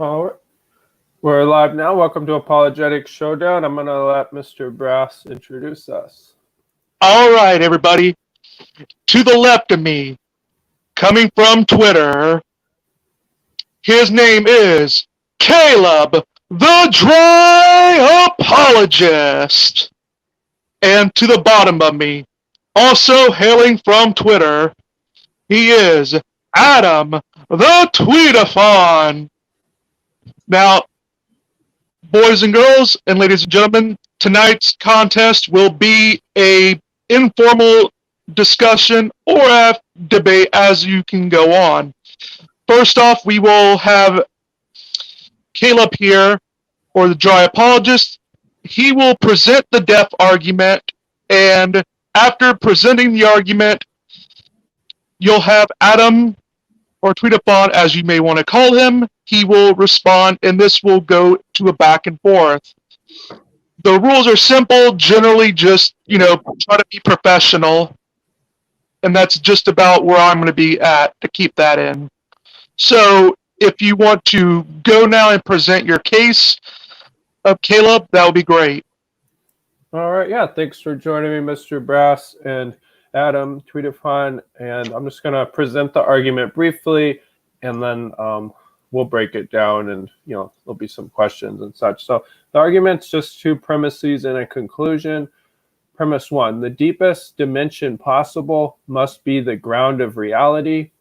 All right. We're live now. Welcome to Apologetic Showdown. I'm going to let Mr. Brass introduce us. All right, everybody. To the left of me, coming from Twitter, his name is Caleb, the Dry Apologist. And to the bottom of me, also hailing from Twitter, he is Adam, the Tweetophon. Now, boys and girls, and ladies and gentlemen, tonight's contest will be a informal discussion or a debate as you can go on. First off, we will have Caleb here, or the Dry Apologist. He will present the deaf argument, and after presenting the argument, you'll have Adam, or Tweetophon, as you may want to call him. He will respond, and this will go to a back and forth. The rules are simple, generally just, try to be professional. And that's just about where I'm going to be at to keep that in. So if you want to go now and present your case of Caleb, that would be great. All right. Yeah. Thanks for joining me, Mr. Brass and Adam, Tweetophon. And I'm just going to present the argument briefly, and then we'll break it down, and there'll be some questions and such. So the argument's just two premises and a conclusion. Premise one: the deepest dimension possible must be the ground of reality.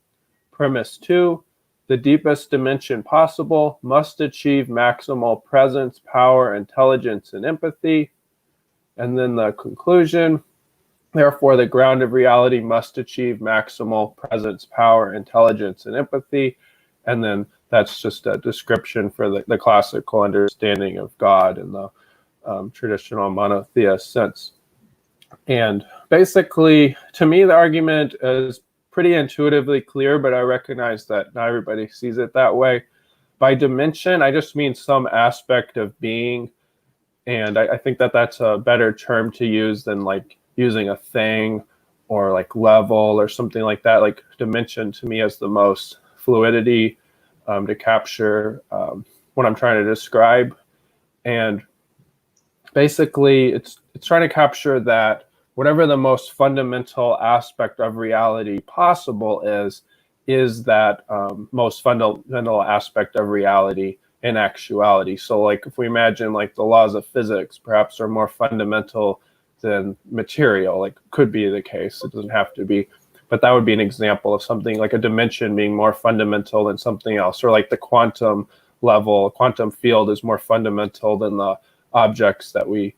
Premise two: the deepest dimension possible must achieve maximal presence, power, intelligence, and empathy. And then the conclusion: therefore, the ground of reality must achieve maximal presence, power, intelligence, and empathy. And then that's just a description for the classical understanding of God in the traditional monotheist sense. And basically, to me, the argument is pretty intuitively clear, but I recognize that not everybody sees it that way. By dimension, I just mean some aspect of being. And I think that that's a better term to use than like using a thing or like level or something like that. Like dimension to me has the most fluidity to capture what I'm trying to describe. And basically, it's trying to capture that whatever the most fundamental aspect of reality possible is that most fundamental aspect of reality in actuality. So like if we imagine like the laws of physics perhaps are more fundamental than material, like could be the case, it doesn't have to be, but that would be an example of something like a dimension being more fundamental than something else. Or like the quantum level, quantum field is more fundamental than the objects that we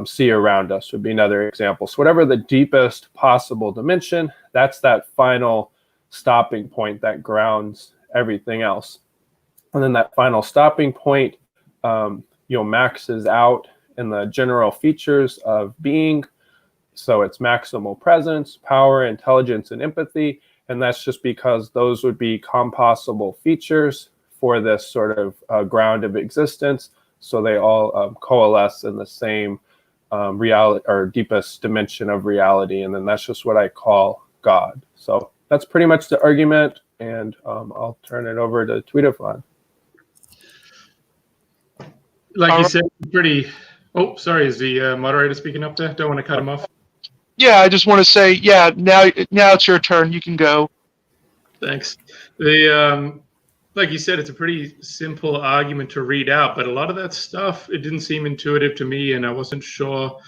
see around us would be another example. So whatever the deepest possible dimension, that's that final stopping point that grounds everything else. And then that final stopping point, maxes out in the general features of being. So it's maximal presence, power, intelligence, and empathy. And that's just because those would be compossible features for this sort of ground of existence. So they all coalesce in the same reality or deepest dimension of reality. And then that's just what I call God. So that's pretty much the argument. And I'll turn it over to Tweetophon. Like you said, pretty... Oh, sorry. Is the moderator speaking up there? Don't want to cut him off. Yeah, I just want to say, now it's your turn. You can go. Thanks. Like you said, it's a pretty simple argument to read out, but a lot of that stuff, it didn't seem intuitive to me, and I wasn't sure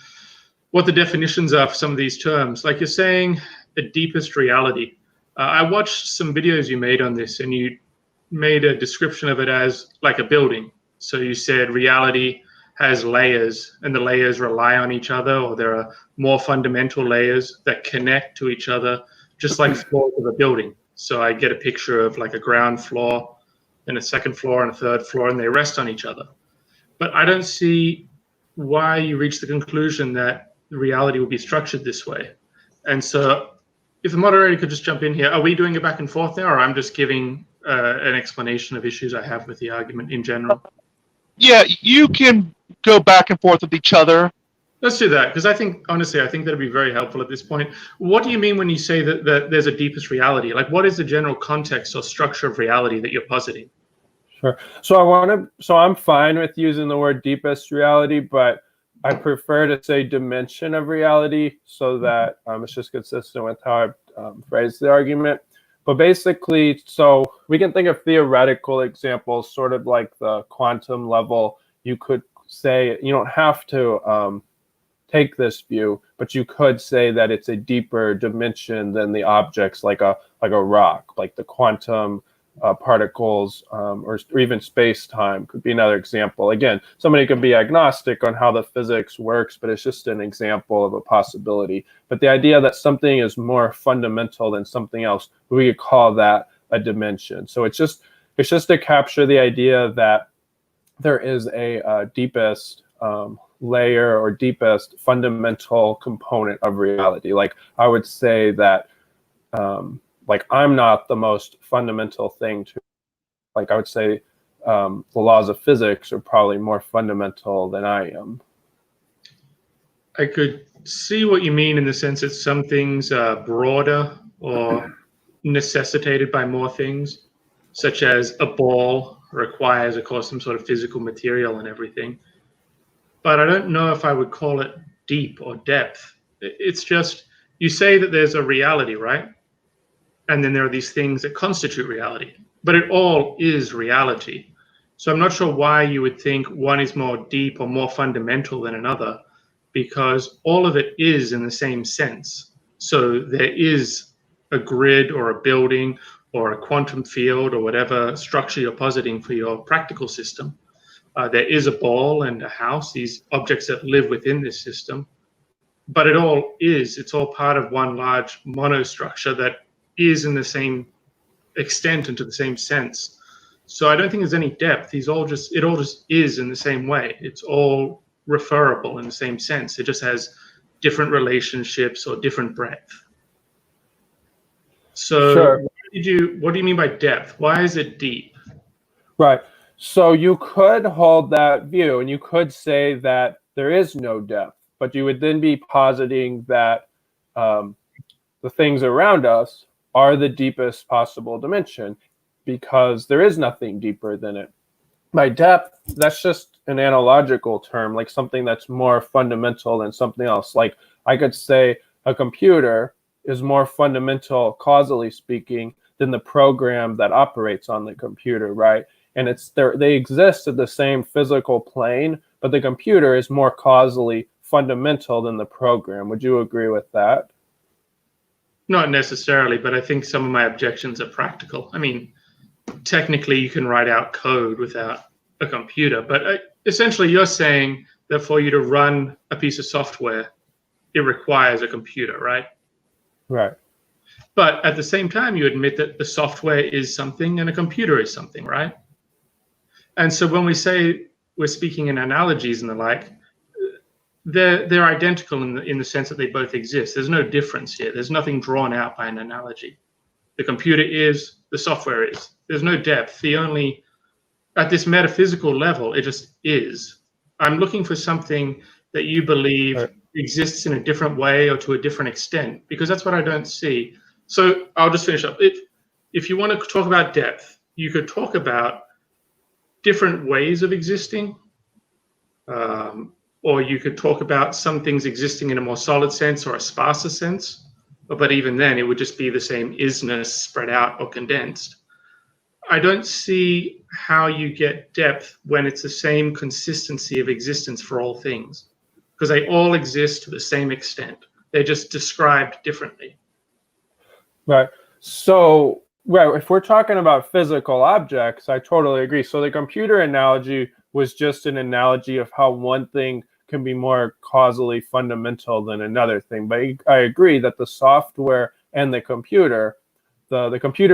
what the definitions are for some of these terms. Like you're saying, the deepest reality. I watched some videos you made on this, and you made a description of it as like a building. So you said reality has layers, and the layers rely on each other, or there are more fundamental layers that connect to each other, just like floors of a building. So I get a picture of like a ground floor and a second floor and a third floor, and they rest on each other. But I don't see why you reach the conclusion that reality will be structured this way. And so if the moderator could just jump in here, are we doing a back and forth now, or I'm just giving an explanation of issues I have with the argument in general? Yeah, you can go back and forth with each other. Let's do that, because honestly, I think that'd be very helpful at this point. What do you mean when you say that there's a deepest reality? Like, what is the general context or structure of reality that you're positing? Sure. So I'm fine with using the word deepest reality, but I prefer to say dimension of reality so that it's just consistent with how I phrased the argument. But basically, so we can think of theoretical examples, sort of like the quantum level. You could say, you don't have to take this view, but you could say that it's a deeper dimension than the objects, like a rock, like the quantum particles, or even space-time could be another example. Again, somebody could be agnostic on how the physics works, but it's just an example of a possibility. But the idea that something is more fundamental than something else, we could call that a dimension. So it's just to capture the idea that there is a deepest layer or deepest fundamental component of reality. Like I would say that like I'm not the most fundamental thing to, like I would say the laws of physics are probably more fundamental than I am. I could see what you mean in the sense that some things are broader or necessitated by more things, such as a ball requires, of course, some sort of physical material and everything. But I don't know if I would call it deep or depth. It's just, you say that there's a reality, right? And then there are these things that constitute reality, but it all is reality. So I'm not sure why you would think one is more deep or more fundamental than another, because all of it is in the same sense. So there is a grid or a building or a quantum field or whatever structure you're positing for your practical system. There is a ball and a house, these objects that live within this system, but it's all part of one large monostructure that is in the same extent and to the same sense. So I don't think there's any depth. It all just is in the same way. It's all referable in the same sense. It just has different relationships or different breadth. So Sure. what do you mean by depth? Why is it deep? Right. So you could hold that view and you could say that there is no depth, but you would then be positing that the things around us are the deepest possible dimension because there is nothing deeper than it. By depth, that's just an analogical term, like something that's more fundamental than something else. Like I could say a computer is more fundamental, causally speaking, than the program that operates on the computer, right? And they exist at the same physical plane, but the computer is more causally fundamental than the program. Would you agree with that? Not necessarily, but I think some of my objections are practical. I mean, technically you can write out code without a computer, but essentially you're saying that for you to run a piece of software, it requires a computer, right? Right. But at the same time, you admit that the software is something and a computer is something, right? And so when we say we're speaking in analogies and the like, they're identical in the sense that they both exist. There's no difference here. There's nothing drawn out by an analogy. The computer is, the software is. There's no depth. At this metaphysical level, it just is. I'm looking for something that you believe exists in a different way or to a different extent, because that's what I don't see. So I'll just finish up. If you want to talk about depth, you could talk about different ways of existing, or you could talk about some things existing in a more solid sense or a sparser sense, but even then it would just be the same isness spread out or condensed. I don't see how you get depth when it's the same consistency of existence for all things, because they all exist to the same extent. They're just described differently. Right. So, right, if we're talking about physical objects, I totally agree. So the computer analogy was just an analogy of how one thing can be more causally fundamental than another thing. But I agree that the software and the computer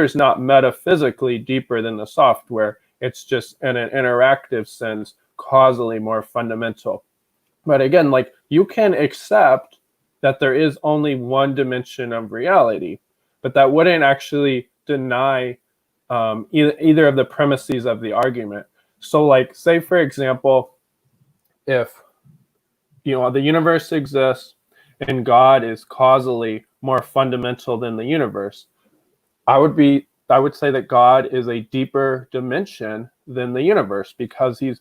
is not metaphysically deeper than the software. It's just in an interactive sense, causally more fundamental. But again, like you can accept that there is only one dimension of reality, but that wouldn't actually deny either of the premises of the argument. So like, say for example, if the universe exists and God is causally more fundamental than the universe, I would say that God is a deeper dimension than the universe, because he's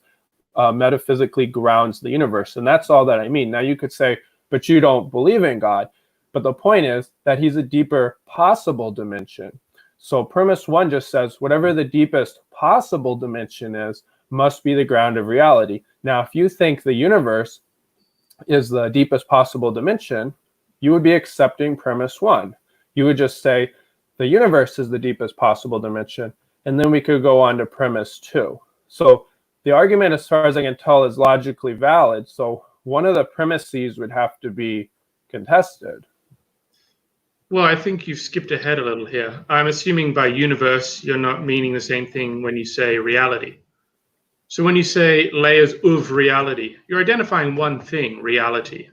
metaphysically grounds the universe. And that's all that I mean. Now you could say, but you don't believe in God. But the point is that he's a deeper possible dimension. So premise one just says whatever the deepest possible dimension is must be the ground of reality. Now, if you think the universe is the deepest possible dimension, you would be accepting premise one. You would just say the universe is the deepest possible dimension, and then we could go on to premise two. So the argument, as far as I can tell, is logically valid. So one of the premises would have to be contested. Well, I think you've skipped ahead a little here. I'm assuming by universe, you're not meaning the same thing when you say reality. So when you say layers of reality, you're identifying one thing, reality,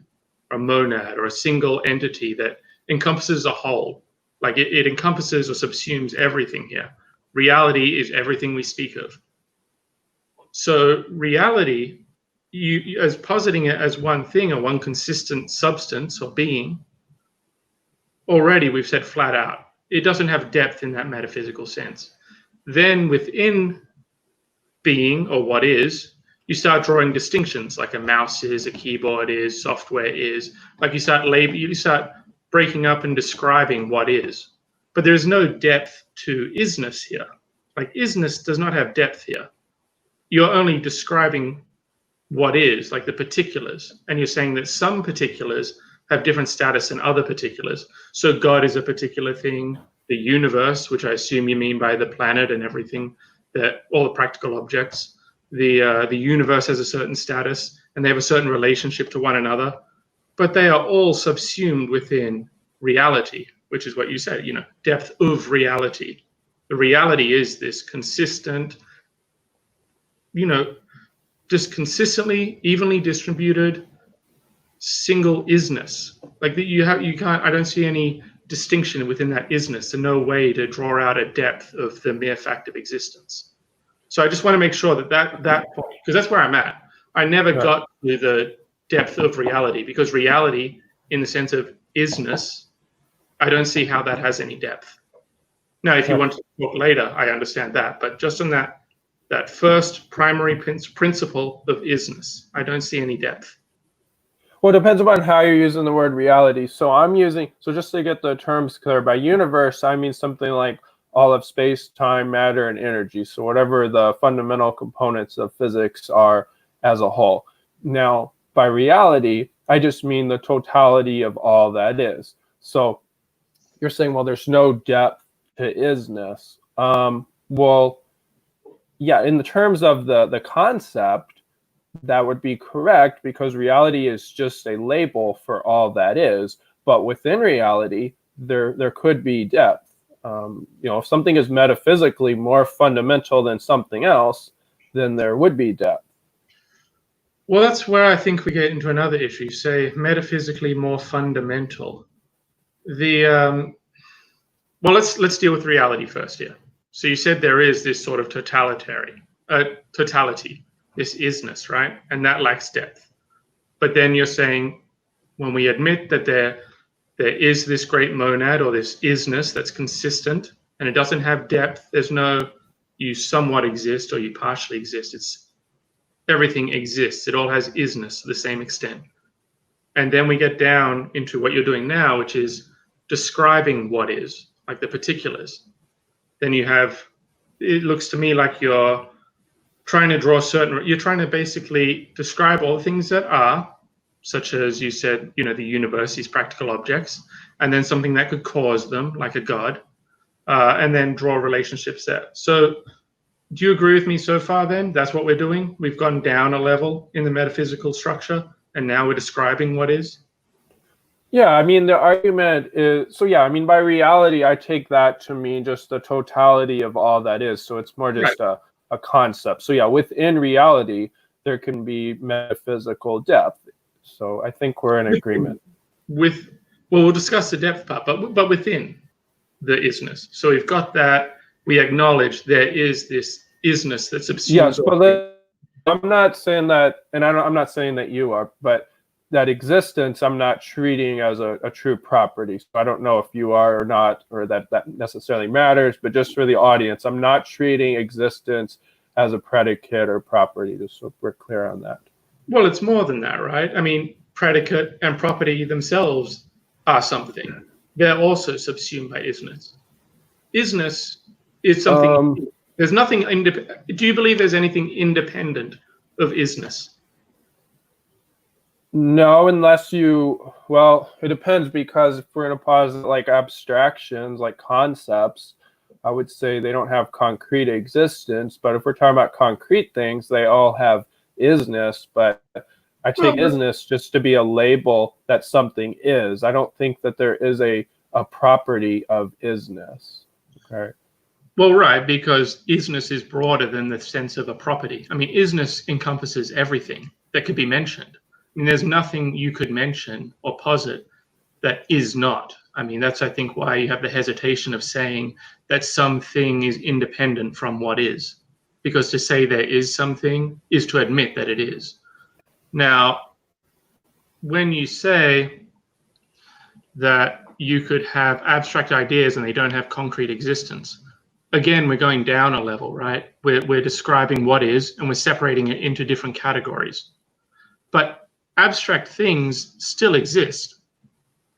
a monad, or a single entity that encompasses a whole. Like it encompasses or subsumes everything here. Reality is everything we speak of. So reality, you as positing it as one thing or one consistent substance or being, already we've said flat out, it doesn't have depth in that metaphysical sense. Then within being, or what is, you start drawing distinctions, like a mouse is, a keyboard is, software is. Like you start breaking up and describing what is. But there's no depth to isness here. Like isness does not have depth here. You're only describing what is, like the particulars. And you're saying that some particulars have different status than other particulars. So God is a particular thing. The universe, which I assume you mean by the planet and everything, that all the practical objects, the universe has a certain status and they have a certain relationship to one another, but they are all subsumed within reality, which is what you said, depth of reality. The reality is this consistent, just consistently, evenly distributed, single isness. Like that I don't see any distinction within that isness, and no way to draw out a depth of the mere fact of existence. So I just want to make sure that point, because that's where I'm at. I never got to the depth of reality, because reality, in the sense of isness, I don't see how that has any depth. Now, if you want to talk later, I understand that, but just on that first primary principle of isness, I don't see any depth. Well, it depends upon how you're using the word reality. So just to get the terms clear, by universe, I mean something like all of space, time, matter, and energy. So whatever the fundamental components of physics are as a whole. Now, by reality, I just mean the totality of all that is. So you're saying, well, there's no depth to isness. Well, yeah, in the terms of the concept, that would be correct, because reality is just a label for all that is. But within reality, there could be depth. If something is metaphysically more fundamental than something else, then there would be depth. Well, that's where I think we get into another issue. You say metaphysically more fundamental. Well, let's deal with reality first here. So you said there is this sort of totality, this isness, right? And that lacks depth. But then you're saying, when we admit that there is this great monad or this isness that's consistent and it doesn't have depth, there's no you somewhat exist or you partially exist. It's everything exists. It all has isness to the same extent. And then we get down into what you're doing now, which is describing what is, like the particulars. Then it looks to me like you're trying to basically describe all the things that are, such as you said, the universe, these practical objects, and then something that could cause them, like a god, and then draw relationships there. So do you agree with me so far then? That's what we're doing? We've gone down a level in the metaphysical structure, and now we're describing what is? Yeah, I mean, the argument is, by reality, I take that to mean just the totality of all that is. So it's more just a concept. So yeah, within reality, there can be metaphysical depth. So I think we're in agreement. We'll discuss the depth part, but within the isness. So we've got that. We acknowledge there is this isness that subsumes. Yes, but I'm not saying that, and I'm not saying that you are, but that existence I'm not treating as a true property. So I don't know if you are or not, or that necessarily matters, but just for the audience, I'm not treating existence as a predicate or property, just so we're clear on that. Well, it's more than that, right? I mean, predicate and property themselves are something. They're also subsumed by isness. Isness is something. There's nothing. Do you believe there's anything independent of isness? No, unless you, well, it depends, because if we're going to posit like abstractions, like concepts, I would say they don't have concrete existence. But if we're talking about concrete things, they all have isness. But I take isness just to be a label that something is. I don't think that there is a property of isness. Okay. Well, right, because isness is broader than the sense of a property. I mean, isness encompasses everything that could be mentioned. I mean, there's nothing you could mention or posit that is not. I mean, that's, I think, why you have the hesitation of saying that something is independent from what is. Because to say there is something is to admit that it is. Now, when you say that you could have abstract ideas and they don't have concrete existence, again, we're going down a level, right? We're describing what is, and we're separating it into different categories. But abstract things still exist.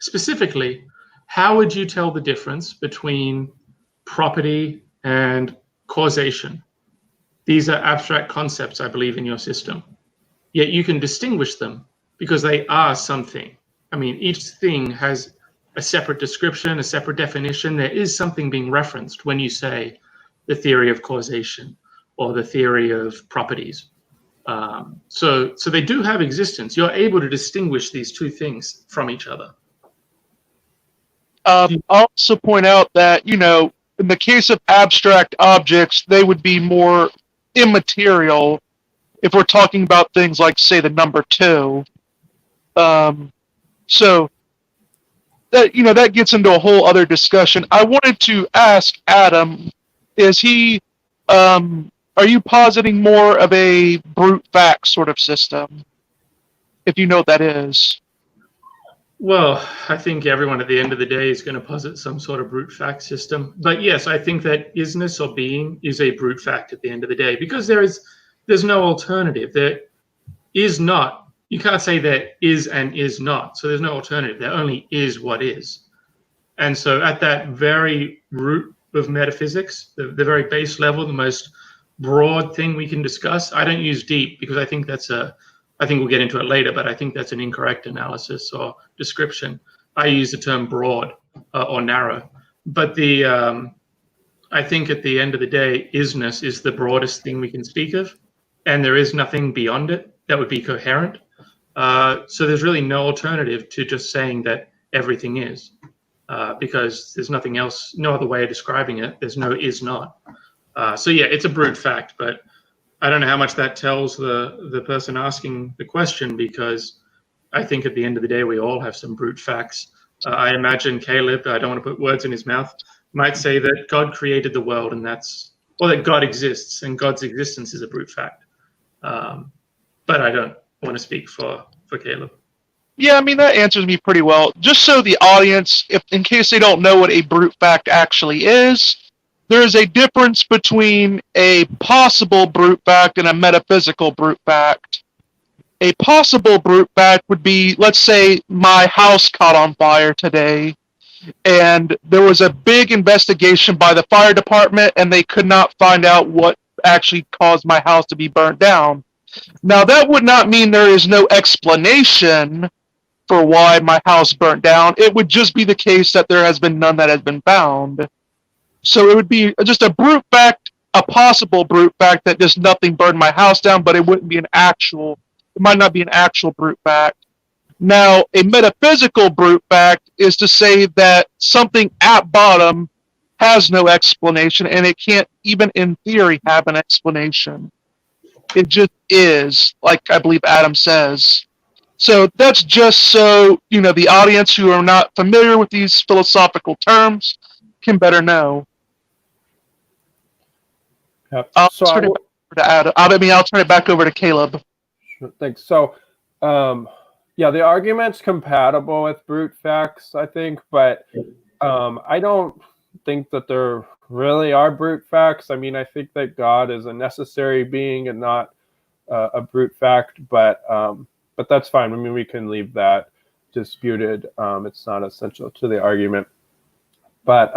Specifically, how would you tell the difference between property and causation? These are abstract concepts, I believe, in your system. Yet you can distinguish them because they are something. I mean, each thing has a separate description, a separate definition. There is something being referenced when you say the theory of causation or the theory of properties. So they do have existence. You're able to distinguish these two things from each other. I'll also point out that, you know, in the case of abstract objects, they would be more immaterial if we're talking about things like, say, the number 2. So that, you know, that gets into a whole other discussion. I wanted to ask Adam, is he, are you positing more of a brute fact sort of system? If you know what that is. Well, I think everyone at the end of the day is going to posit some sort of brute fact system. But yes, I think that isness or being is a brute fact at the end of the day, because there's no alternative. There is not. You can't say there is and is not. So there's no alternative. There only is what is. And so at that very root of metaphysics, the very base level, the most broad thing we can discuss, I don't use deep because I think that's I think we'll get into it later, but I think that's an incorrect analysis or description. I use the term broad or narrow. But I think at the end of the day, isness is the broadest thing we can speak of, and there is nothing beyond it that would be coherent. So there's really no alternative to just saying that everything is, because there's nothing else, no other way of describing it. There's no is not. So yeah, it's a brute fact, but I don't know how much that tells the person asking the question, because I think at the end of the day, we all have some brute facts. I imagine Caleb, I don't want to put words in his mouth, might say that God created the world, and or that God exists, and God's existence is a brute fact. But I don't want to speak for Caleb. Yeah, I mean, that answers me pretty well. Just so the audience, if in case they don't know what a brute fact actually is, there is a difference between a possible brute fact and a metaphysical brute fact. A possible brute fact would be, let's say, my house caught on fire today, and there was a big investigation by the fire department, and they could not find out what actually caused my house to be burnt down. Now, that would not mean there is no explanation for why my house burnt down. It would just be the case that there has been none that has been found. So it would be just a brute fact, a possible brute fact that just nothing burned my house down, but it wouldn't be it might not be an actual brute fact. Now, a metaphysical brute fact is to say that something at bottom has no explanation, and it can't even in theory have an explanation. It just is, like I believe Adam says. So that's just so, you know, the audience who are not familiar with these philosophical terms can better know. Yep. I'll turn it back over to Adam. I'll turn it back over to Caleb. Sure, thanks. So, yeah, the argument's compatible with brute facts, I think, but I don't think that they're really are brute facts. I mean, I think that God is a necessary being and not a brute fact, but that's fine. I mean, we can leave that disputed. It's not essential to the argument. But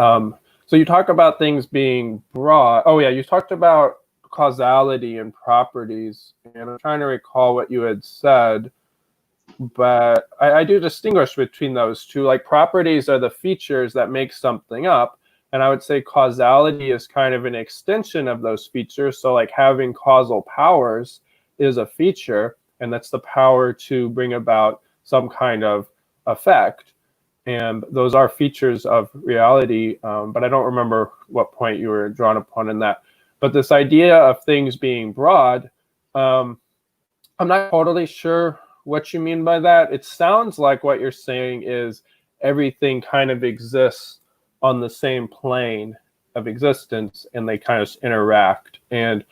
so you talk about things being broad. Oh yeah, you talked about causality and properties, and I'm trying to recall what you had said. But I do distinguish between those two. Like, properties are the features that make something up, and I would say causality is kind of an extension of those features. So like having causal powers is a feature, and that's the power to bring about some kind of effect. And those are features of reality, but I don't remember what point you were drawn upon in that. But this idea of things being broad, I'm not totally sure what you mean by that. It sounds like what you're saying is everything kind of exists on the same plane of existence, and they kind of interact. And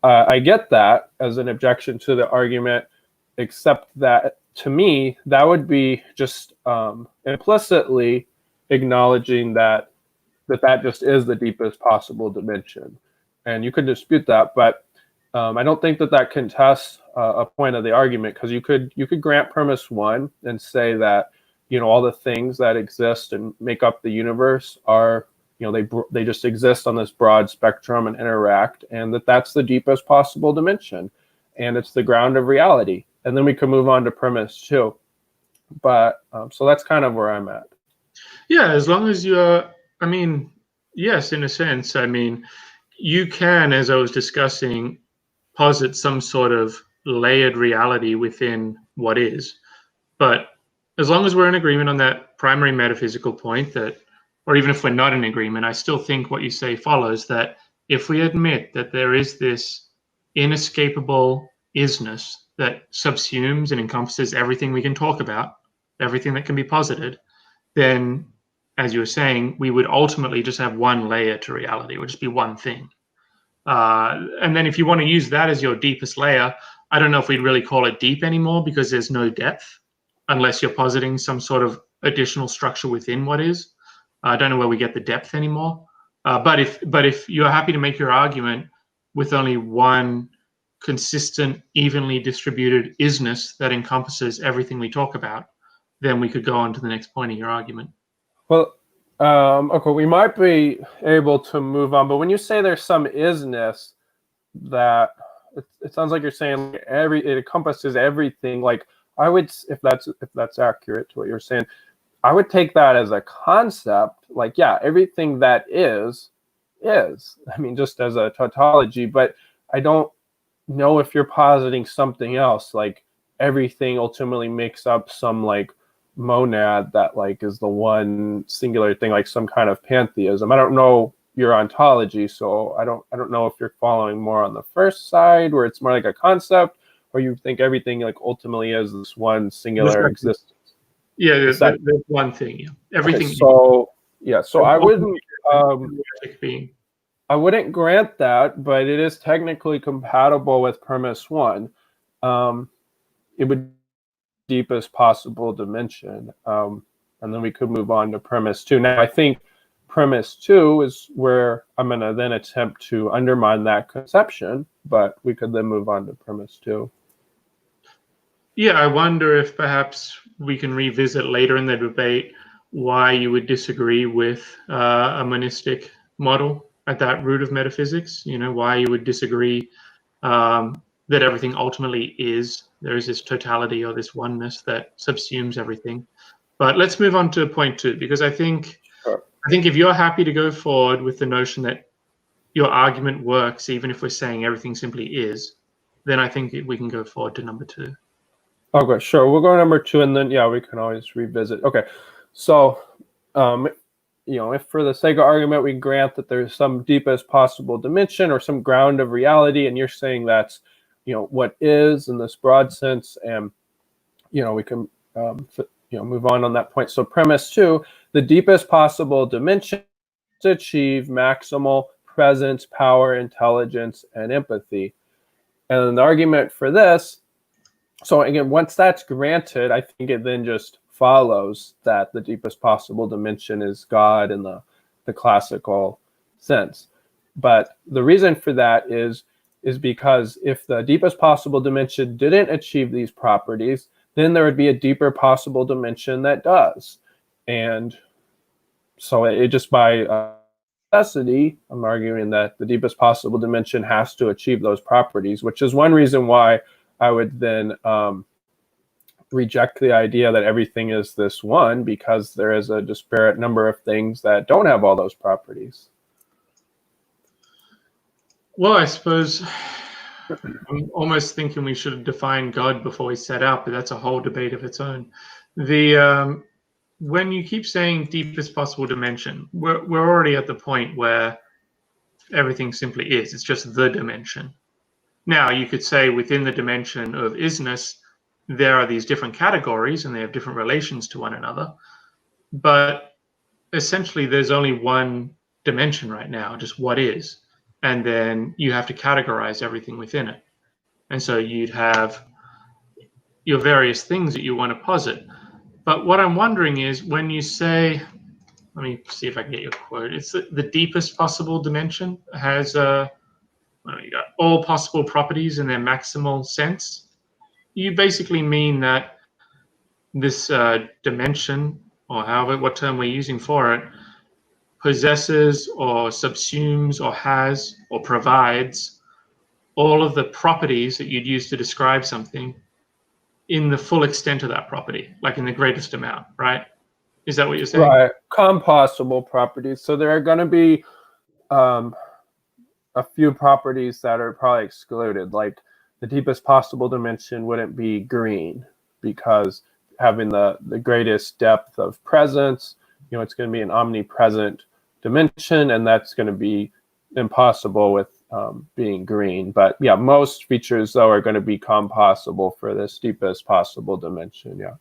I get that as an objection to the argument, except that to me, that would be just implicitly acknowledging that just is the deepest possible dimension. And you could dispute that, but I don't think that contests a point of the argument, because you could grant premise one and say that, you know, all the things that exist and make up the universe are, you know, they just exist on this broad spectrum and interact, and that's the deepest possible dimension, and it's the ground of reality. And then we can move on to premise two. But so that's kind of where I'm at. Yeah, as long as you're, I mean, yes, in a sense. I mean, you can, as I was discussing, posit some sort of layered reality within what is. But as long as we're in agreement on that primary metaphysical point, that, or even if we're not in agreement, I still think what you say follows, that if we admit that there is this inescapable isness that subsumes and encompasses everything we can talk about, everything that can be posited, then, as you were saying, we would ultimately just have one layer to reality. It would just be one thing. And then if you want to use that as your deepest layer, I don't know if we'd really call it deep anymore, because there's no depth unless you're positing some sort of additional structure within what is. I don't know where we get the depth anymore. But if you're happy to make your argument with only one consistent, evenly distributed isness that encompasses everything we talk about, then we could go on to the next point of your argument. Well, okay, we might be able to move on, but when you say there's some isness, that it sounds like you're saying it encompasses everything. Like, I would, if that's accurate to what you're saying, I would take that as a concept. Like, yeah, everything that is. I mean, just as a tautology, but I don't know if you're positing something else, like everything ultimately makes up some like monad that like is the one singular thing, like some kind of pantheism. I don't know your ontology, so I don't know if you're following more on the first side, where it's more like a concept, or you think everything like ultimately is this one singular existence. Yeah, there's one thing. Yeah. Everything. Okay, so yeah, so I wouldn't grant that, but it is technically compatible with premise one. It would deepest possible dimension, and then we could move on to premise two. Now, I think premise two is where I'm going to then attempt to undermine that conception, but we could then move on to premise two. Yeah, I wonder if perhaps we can revisit later in the debate why you would disagree with a monistic model at that root of metaphysics. You know, why you would disagree that everything ultimately is. There is this totality or this oneness that subsumes everything. But let's move on to point two, because I think if you're happy to go forward with the notion that your argument works, even if we're saying everything simply is, then I think we can go forward to number two. Okay, sure. We'll go to number two, and then, yeah, we can always revisit. Okay, so, you know, if for the sake of argument, we grant that there's some deepest possible dimension or some ground of reality, and you're saying that's, you know, what is in this broad sense, and, you know, we can, move on that point. So premise two, the deepest possible dimension to achieve maximal presence, power, intelligence, and empathy. And the argument for this, so again, once that's granted, I think it then just follows that the deepest possible dimension is God in the classical sense. But the reason for that is because if the deepest possible dimension didn't achieve these properties, then there would be a deeper possible dimension that does. And so it just by necessity, I'm arguing that the deepest possible dimension has to achieve those properties, which is one reason why I would then reject the idea that everything is this one, because there is a disparate number of things that don't have all those properties. Well, I suppose I'm almost thinking we should have defined God before we set out, but that's a whole debate of its own. When you keep saying deepest possible dimension, we're already at the point where everything simply is. It's just the dimension. Now, you could say within the dimension of isness, there are these different categories and they have different relations to one another. But essentially, there's only one dimension right now, just what is. And then you have to categorize everything within it. And so you'd have your various things that you want to posit. But what I'm wondering is when you say, let me see if I can get your quote. It's the deepest possible dimension has you got all possible properties in their maximal sense. You basically mean that this dimension, or what term we're using for it, possesses or subsumes or has or provides all of the properties that you'd use to describe something in the full extent of that property, like in the greatest amount, right? Is that what you're saying? Right, compossible properties. So there are going to be a few properties that are probably excluded, like the deepest possible dimension wouldn't be green, because having the greatest depth of presence, it's going to be an omnipresent dimension, and that's going to be impossible with being green. But yeah, most features though are going to be compossible for this deepest possible dimension. Yeah.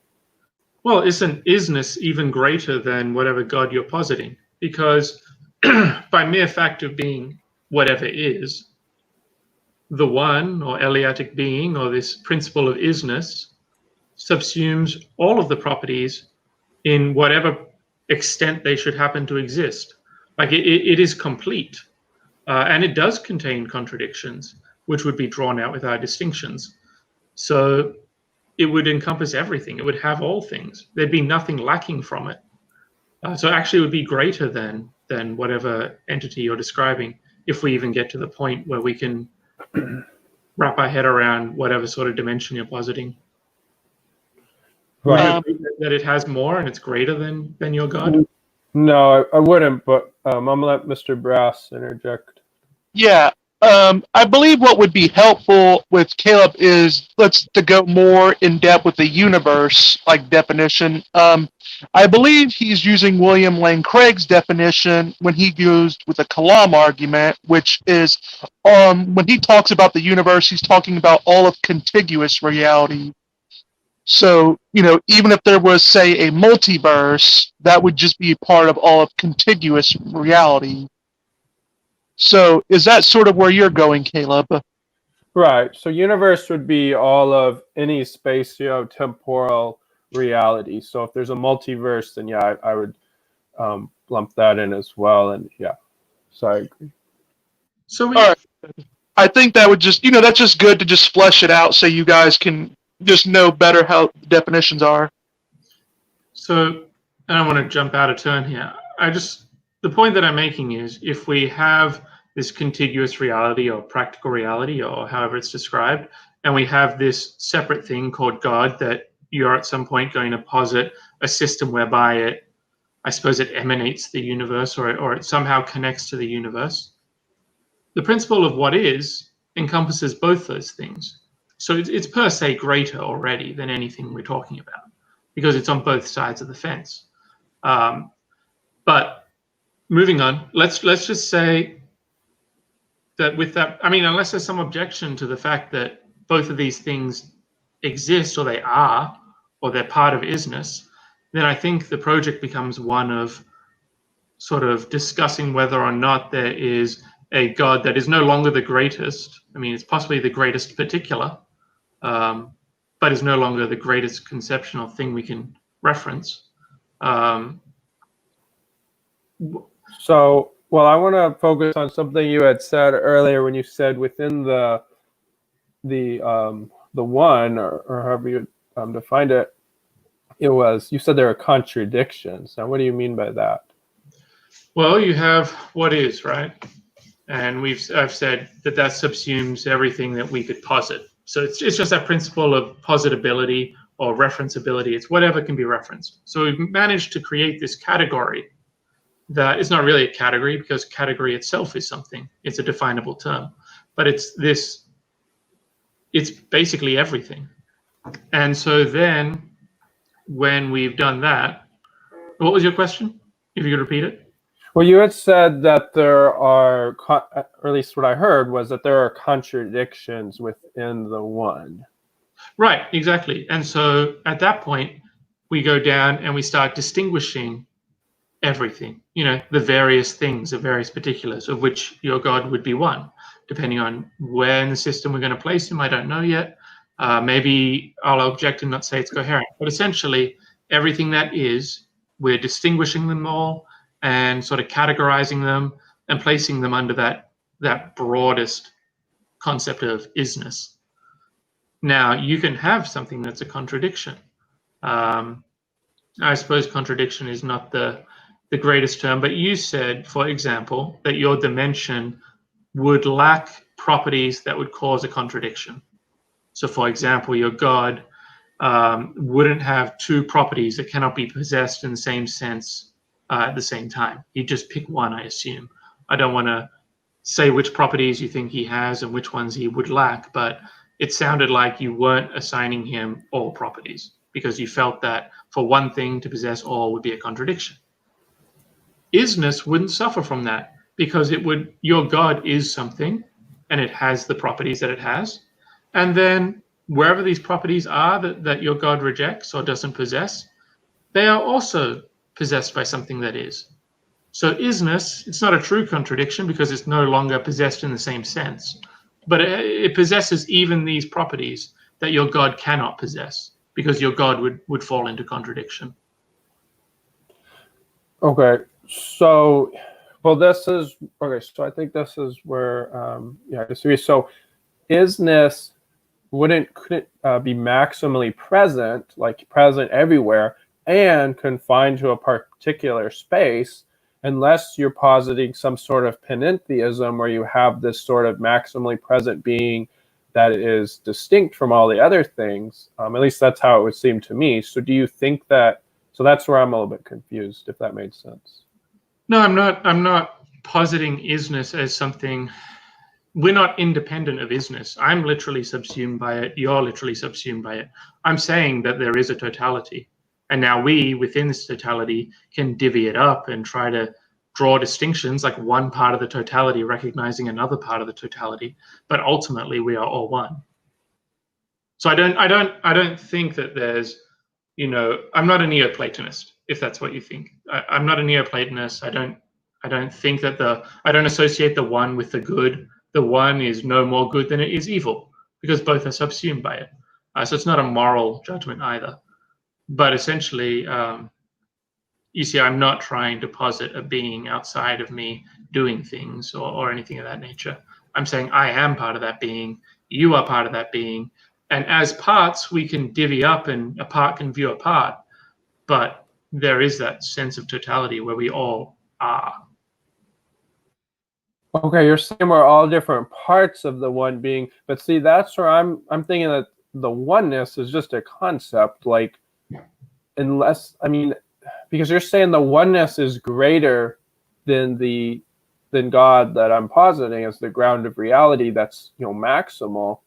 Well, isn't isness even greater than whatever God you're positing? Because by mere fact of being whatever is, the one or Eleatic being or this principle of isness subsumes all of the properties in whatever extent they should happen to exist. Like it is complete. And it does contain contradictions, which would be drawn out with our distinctions. So it would encompass everything. It would have all things. There'd be nothing lacking from it. So actually it would be greater than whatever entity you're describing, if we even get to the point where we can wrap our head around whatever sort of dimension you're positing. Right. That it has more and it's greater than your God? No, I wouldn't, but I'm going to let Mr. Brass interject. Yeah, I believe what would be helpful with Caleb is to go more in depth with the universe definition. I believe he's using William Lane Craig's definition when he used with the Kalam argument, which is when he talks about the universe, he's talking about all of contiguous reality. So, even if there was, say, a multiverse, that would just be part of all of contiguous reality. So is that sort of where you're going, Caleb? Right. So universe would be all of any spatio-temporal reality. So if there's a multiverse, then yeah, I would lump that in as well. And yeah, so I agree. So all right. I think that would just, that's just good to just flesh it out so you guys can just know better how the definitions are. So, and I want to jump out of turn here. The point that I'm making is if we have this contiguous reality or practical reality or however it's described, and we have this separate thing called God that you're at some point going to posit a system whereby I suppose it emanates the universe or it somehow connects to the universe. The principle of what is encompasses both those things. So it's per se greater already than anything we're talking about because it's on both sides of the fence. But moving on, let's just say that with that, unless there's some objection to the fact that both of these things exist or they are, or they're part of isness, then I think the project becomes one of sort of discussing whether or not there is a God that is no longer the greatest. It's possibly the greatest particular, but is no longer the greatest conceptual thing we can reference. So Well, I want to focus on something you had said earlier when you said within the one, or however you defined it, you said there are contradictions. Now, what do you mean by that? Well, you have what is, right? And I've said that subsumes everything that we could posit. So it's just that principle of positability or referenceability. It's whatever can be referenced. So we've managed to create this category that is not really a category, because category itself is something. It's a definable term. But it's basically everything. And so then when we've done that, what was your question? If you could repeat it. Well, you had said that there are, or at least what I heard was that there are contradictions within the one. Right, exactly. And so at that point, we go down and we start distinguishing everything, the various things, the various particulars, of which your God would be one, depending on where in the system we're going to place him. I don't know yet. Maybe I'll object and not say it's coherent. But essentially, everything that is, we're distinguishing them all and sort of categorizing them and placing them under that broadest concept of isness. Now, you can have something that's a contradiction. I suppose contradiction is not the greatest term, but you said, for example, that your dimension would lack properties that would cause a contradiction. So, for example, your God wouldn't have two properties that cannot be possessed in the same sense at the same time. He'd just pick one, I assume. I don't want to say which properties you think he has and which ones he would lack, but it sounded like you weren't assigning him all properties because you felt that for one thing to possess all would be a contradiction. Isness wouldn't suffer from that, because your God is something and it has the properties that it has. And then wherever these properties are that your God rejects or doesn't possess, they are also possessed by something that is. So isness, it's not a true contradiction because it's no longer possessed in the same sense, but it possesses even these properties that your God cannot possess, because your God would fall into contradiction. Okay, so, well, so I think this is where, I disagree. So isness couldn't be maximally present, like present everywhere, and confined to a particular space, unless you're positing some sort of panentheism where you have this sort of maximally present being that is distinct from all the other things. At least that's how it would seem to me. So do you think that, so that's where I'm a little bit confused, if that made sense. No, I'm not positing isness as something. We're not independent of isness. I'm literally subsumed by it. You're literally subsumed by it. I'm saying that there is a totality. And now we, within this totality, can divvy it up and try to draw distinctions, like one part of the totality recognizing another part of the totality. But ultimately, we are all one. So I don't think that there's, I'm not a Neoplatonist, if that's what you think. I'm not a Neoplatonist. I don't think that I don't associate the one with the good. The one is no more good than it is evil, because both are subsumed by it. So it's not a moral judgment either. But essentially, you see, I'm not trying to posit a being outside of me doing things or anything of that nature. I'm saying I am part of that being. You are part of that being. And as parts, we can divvy up and a part can view a part. But there is that sense of totality where we all are. Okay, you're saying we're all different parts of the one being, but see, that's where I'm thinking that the oneness is just a concept, like, because you're saying the oneness is greater than God that I'm positing as the ground of reality that's, maximal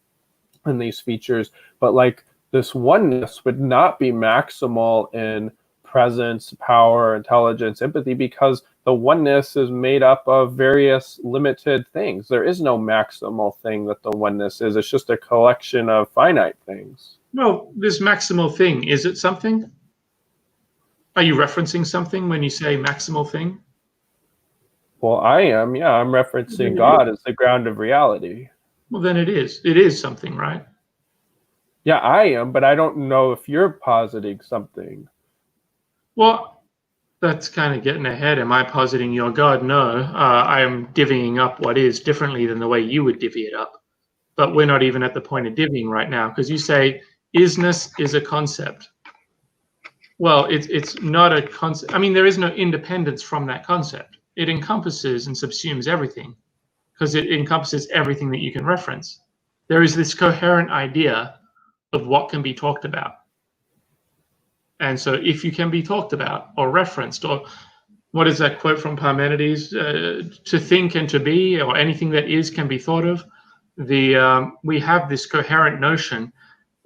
in these features, but like this oneness would not be maximal in presence, power, intelligence, empathy, because the oneness is made up of various limited things. There is no maximal thing that the oneness is. It's just a collection of finite things. Well, this maximal thing, is it something? Are you referencing something when you say maximal thing? Well, I am. Yeah, I'm referencing God as the ground of reality. Well, then it is. It is something, right? Yeah, I am, but I don't know if you're positing something. Well, that's kind of getting ahead. Am I positing you're God? No, I am divvying up what is differently than the way you would divvy it up. But we're not even at the point of divvying right now, because you say isness is a concept. Well, it's not a concept. I mean, there is no independence from that concept. It encompasses and subsumes everything, because it encompasses everything that you can reference. There is this coherent idea of what can be talked about. And so if you can be talked about or referenced, or what is that quote from Parmenides? To think and to be, or anything that is can be thought of. We have this coherent notion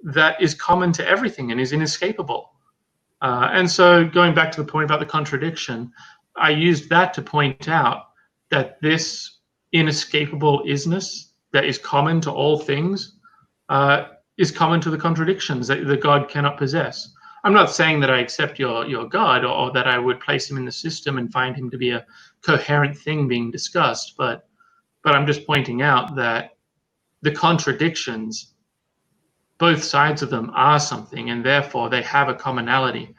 that is common to everything and is inescapable. And so going back to the point about the contradiction, I used that to point out that this inescapable isness that is common to all things is common to the contradictions that the God cannot possess. I'm not saying that I accept your God, or that I would place him in the system and find him to be a coherent thing being discussed, but I'm just pointing out that the contradictions, both sides of them are something, and therefore they have a commonality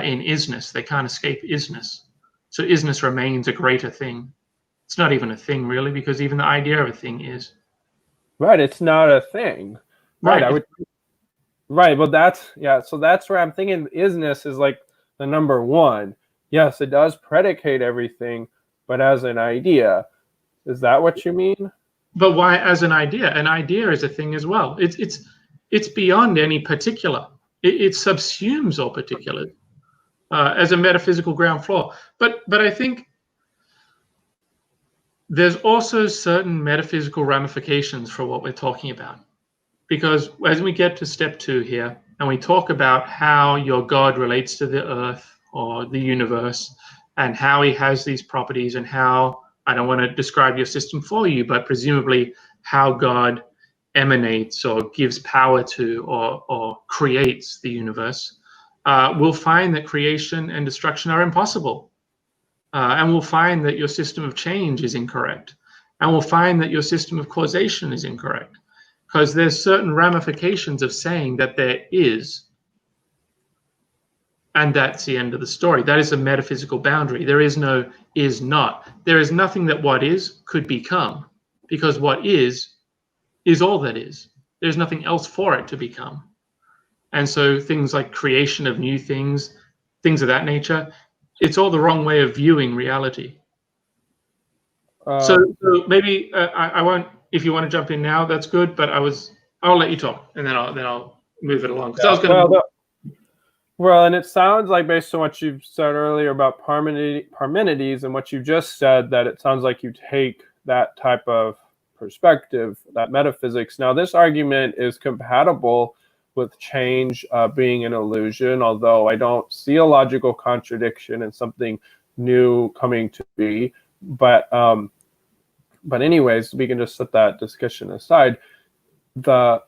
in isness. They can't escape isness. So isness remains a greater thing. It's not even a thing, really, because even the idea of a thing is. Right, it's not a thing. Right, I would. Right, but so that's where I'm thinking isness is like the number one. Yes, it does predicate everything, but as an idea. Is that what you mean? But why as an idea? An idea is a thing as well. It's beyond any particular. It subsumes all particulars as a metaphysical ground floor. But I think there's also certain metaphysical ramifications for what we're talking about. Because as we get to step 2 here, and we talk about how your God relates to the earth or the universe, and how he has these properties, and how, I don't want to describe your system for you, but presumably how God emanates or gives power to or creates the universe, we'll find that creation and destruction are impossible. And we'll find that your system of change is incorrect. And we'll find that your system of causation is incorrect. Because there's certain ramifications of saying that there is, and that's the end of the story. That is a metaphysical boundary. There is no is not. There is nothing that what is could become, because what is all that is. There's nothing else for it to become. And so things like creation of new things, things of that nature, it's all the wrong way of viewing reality. So maybe I won't. If you want to jump in now, that's good. But I'll let you talk, and then I'll move it along. Because I was going to. Well, and it sounds like, based on what you said earlier about Parmenides and what you just said, that it sounds like you take that type of perspective, that metaphysics. Now, this argument is compatible with change being an illusion, although I don't see a logical contradiction and something new coming to be. But anyways, we can just set that discussion aside. The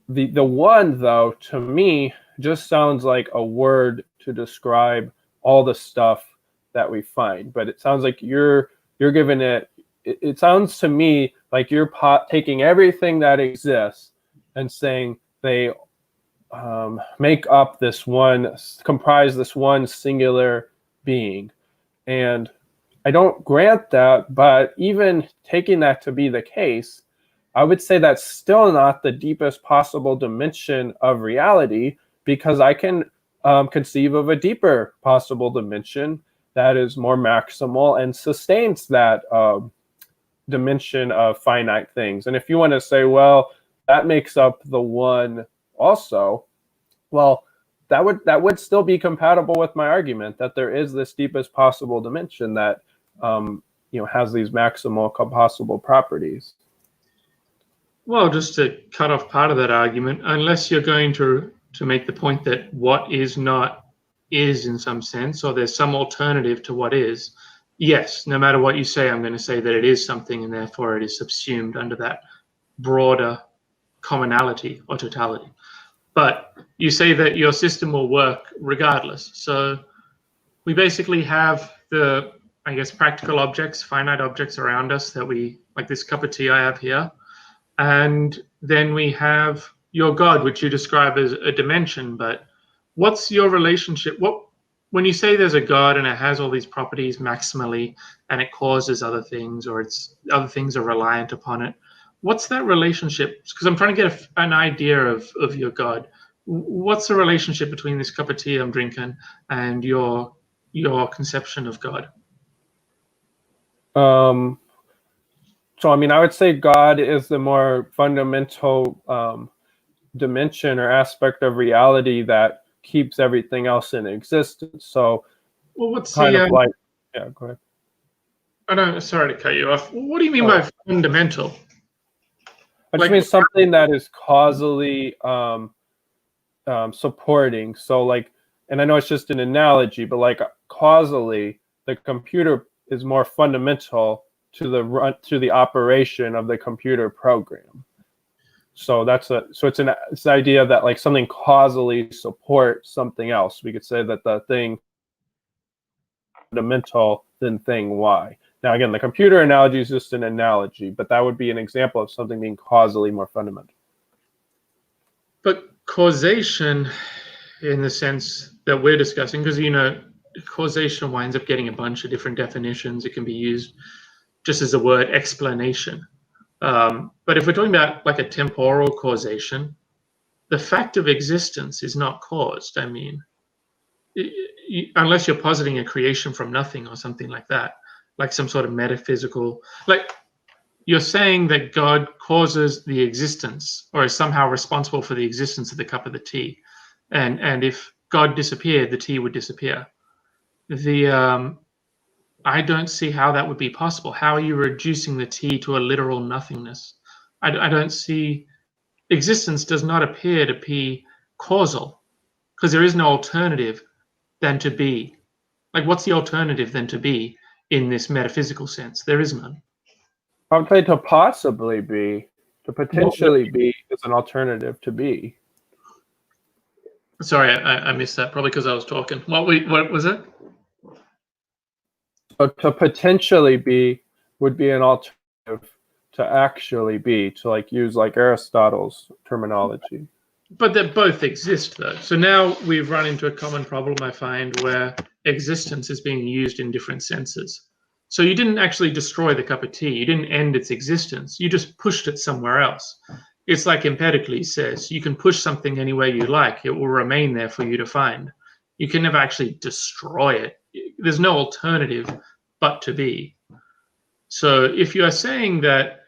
one, though, to me, just sounds like a word to describe all the stuff that we find. But it sounds like you're giving it. It sounds to me like you're taking everything that exists and saying they comprise this one singular being. And I don't grant that, but even taking that to be the case, I would say that's still not the deepest possible dimension of reality, because I can conceive of a deeper possible dimension that is more maximal and sustains that dimension of finite things. And if you want to say, well, that makes up the one also, well, that would still be compatible with my argument that there is this deepest possible dimension that has these maximal possible properties. Well, just to cut off part of that argument, unless you're going to make the point that what is not is in some sense, or there's some alternative to what is, yes, no matter what you say, I'm going to say that it is something, and therefore it is subsumed under that broader commonality or totality. But you say that your system will work regardless. So we basically have the, I guess, practical objects, finite objects around us that we, like this cup of tea I have here. And then we have your God, which you describe as a dimension. But what's your relationship? when you say there's a God and it has all these properties maximally and it causes other things, or it's other things are reliant upon it, what's that relationship? Because I'm trying to get an idea of your God. What's the relationship between this cup of tea I'm drinking and your conception of God? So I mean, I would say God is the more fundamental dimension or aspect of reality that keeps everything else in existence. So Well, what's kind the? of like, yeah, go ahead. Oh no, sorry to cut you off. What do you mean Oh, by fundamental? I just Like, mean something that is causally supporting. So like, and I know it's just an analogy, but like causally, the computer is more fundamental to the operation of the computer program. So it's the idea that like something causally supports something else. We could say that the thing fundamental than thing Y. Now again, the computer analogy is just an analogy, but that would be an example of something being causally more fundamental. but causation, in the sense that we're discussing, because causation winds up getting a bunch of different definitions. It can be used just as the word explanation. But if we're talking about like a temporal causation, the fact of existence is not caused. I mean, unless you're positing a creation from nothing or something like that, like some sort of metaphysical, like you're saying that God causes the existence or is somehow responsible for the existence of the cup of the tea. And if God disappeared, the tea would disappear. I don't see how that would be possible. How are you reducing the tea to a literal nothingness? I don't see. Existence does not appear to be causal, because there is no alternative than to be. Like, what's the alternative than to be in this metaphysical sense? There is none. I would say to possibly be, to potentially be is an alternative to be. Sorry, I missed that. Probably because I was talking. What was it? So to potentially be would be an alternative to actually be, to like use like Aristotle's terminology. But they both exist, though. So now we've run into a common problem, I find, where existence is being used in different senses. So you didn't actually destroy the cup of tea. You didn't end its existence. You just pushed it somewhere else. It's like Empedocles says, you can push something any way you like. It will remain there for you to find. You can never actually destroy it. There's no alternative but to be. So if you are saying that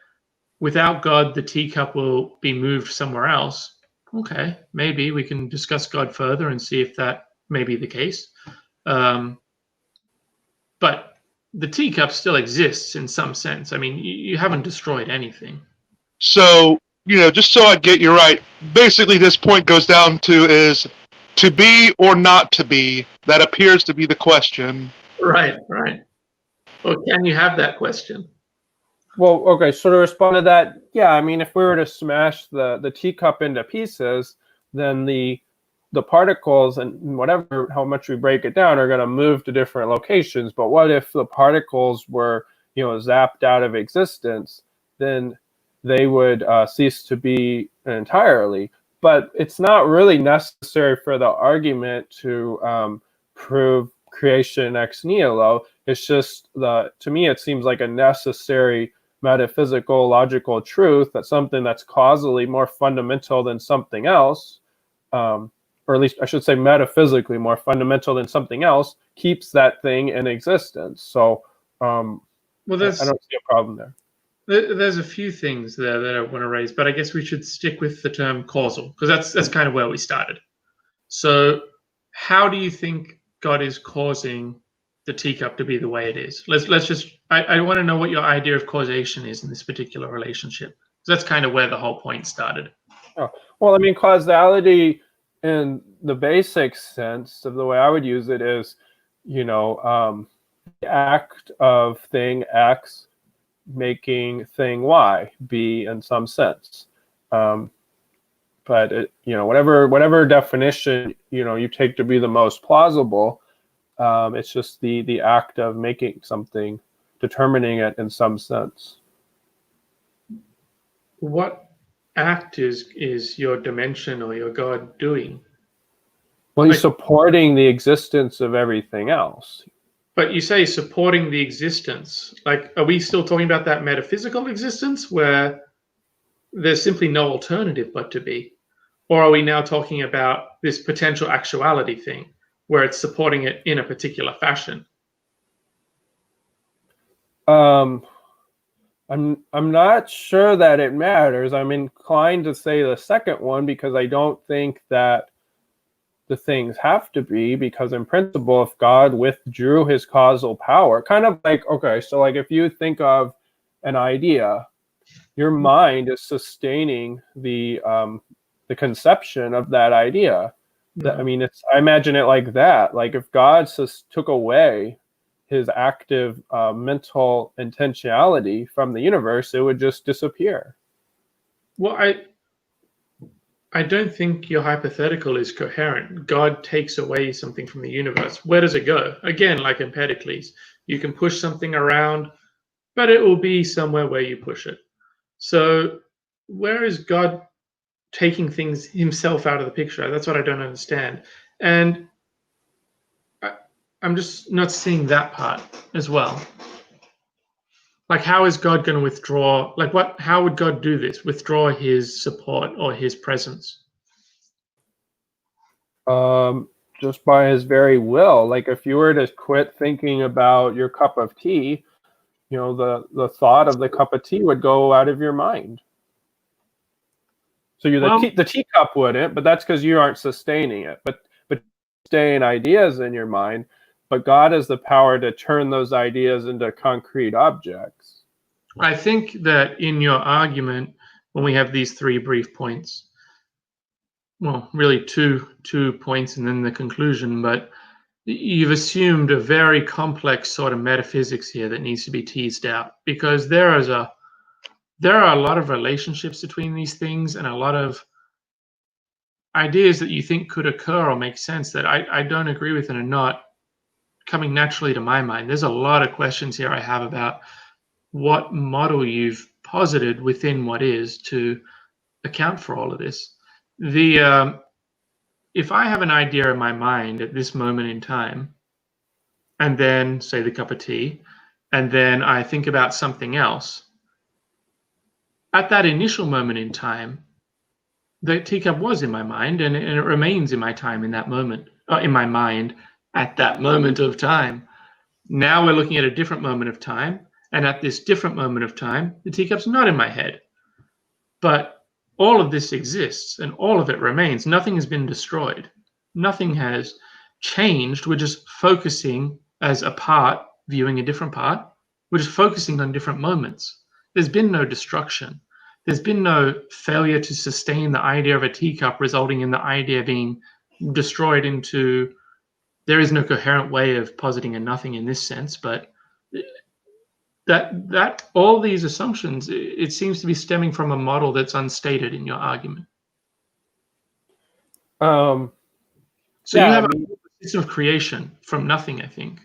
without God, the teacup will be moved somewhere else, okay, maybe we can discuss God further and see if that may be the case. But the teacup still exists in some sense. I mean, you haven't destroyed anything. So, just so I get you right, basically this point goes down to is to be or not to be. That appears to be the question. Right. Well, can you have that question? Well, okay, so to respond to that, yeah, I mean, if we were to smash the teacup into pieces, then the particles and whatever, how much we break it down, are going to move to different locations. But what if the particles were, zapped out of existence? Then they would cease to be entirely. But it's not really necessary for the argument to prove creation ex nihilo. It's just to me, it seems like a necessary metaphysical, logical truth that something that's causally more fundamental than something else, or at least I should say metaphysically more fundamental than something else, keeps that thing in existence. So I don't see a problem there. There's a few things there that I want to raise, but I guess we should stick with the term causal, because that's kind of where we started. So how do you think God is causing the teacup to be the way it is? Let's just, I want to know what your idea of causation is in this particular relationship. That's kind of where the whole point started. Oh, well, I mean, causality in the basic sense of the way I would use it is, the act of thing X making thing Y be in some sense. But whatever definition you take to be the most plausible, it's just the act of making something, determining it in some sense. What act is your dimension or your God doing? Well, he's supporting the existence of everything else. But you say supporting the existence. Like, are we still talking about that metaphysical existence where there's simply no alternative but to be? Or are we now talking about this potential actuality thing where it's supporting it in a particular fashion? I'm not sure that it matters. I'm inclined to say the second one because I don't think that the things have to be, because in principle, if God withdrew his causal power, kind of like, okay, so like if you think of an idea, your mind is sustaining the conception of that idea. That, I mean, I imagine it like that. Like if God took away his active mental intentionality from the universe, it would just disappear. Well, I don't think your hypothetical is coherent. God takes away something from the universe. Where does it go? Again, like Empedocles, you can push something around, but it will be somewhere where you push it. So where is God taking things himself out of the picture? That's what I don't understand. And I'm just not seeing that part as well. Like, how is God going to withdraw? Like, what? How would God do this? Withdraw his support or his presence? Just by his very will. Like if you were to quit thinking about your cup of tea, you know, the thought of the cup of tea would go out of your mind. So the teacup wouldn't, but that's because you aren't sustaining it. But sustain ideas in your mind, but God has the power to turn those ideas into concrete objects. I think that in your argument, when we have these three brief points, well, really two points and then the conclusion, but you've assumed a very complex sort of metaphysics here that needs to be teased out, because there are a lot of relationships between these things and a lot of ideas that you think could occur or make sense that I don't agree with and are not coming naturally to my mind. There's a lot of questions here I have about what model you've posited within what is to account for all of this. If I have an idea in my mind at this moment in time, and then say the cup of tea, and then I think about something else, at that initial moment in time, the teacup was in my mind, and it remains in my time in that moment, in my mind at that moment of time. Now we're looking at a different moment of time, and at this different moment of time, the teacup's not in my head. But all of this exists, and all of it remains. Nothing has been destroyed. Nothing has changed. We're just focusing as a part, viewing a different part. We're just focusing on different moments. There's been no destruction. There's been no failure to sustain the idea of a teacup, resulting in the idea being destroyed into. There is no coherent way of positing a nothing in this sense, but that all these assumptions, it seems to be stemming from a model that's unstated in your argument. So yeah, you have a system of creation from nothing, I think.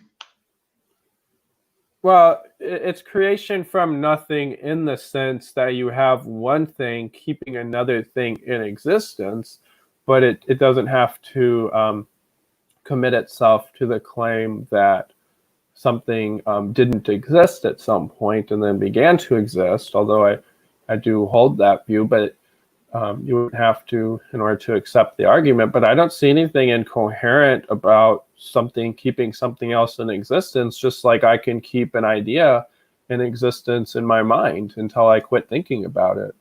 Well, it's creation from nothing in the sense that you have one thing keeping another thing in existence, but it doesn't have to commit itself to the claim that something didn't exist at some point and then began to exist, although I do hold that view, but you would have to in order to accept the argument. But I don't see anything incoherent about something keeping something else in existence, just like I can keep an idea in existence in my mind until I quit thinking about it.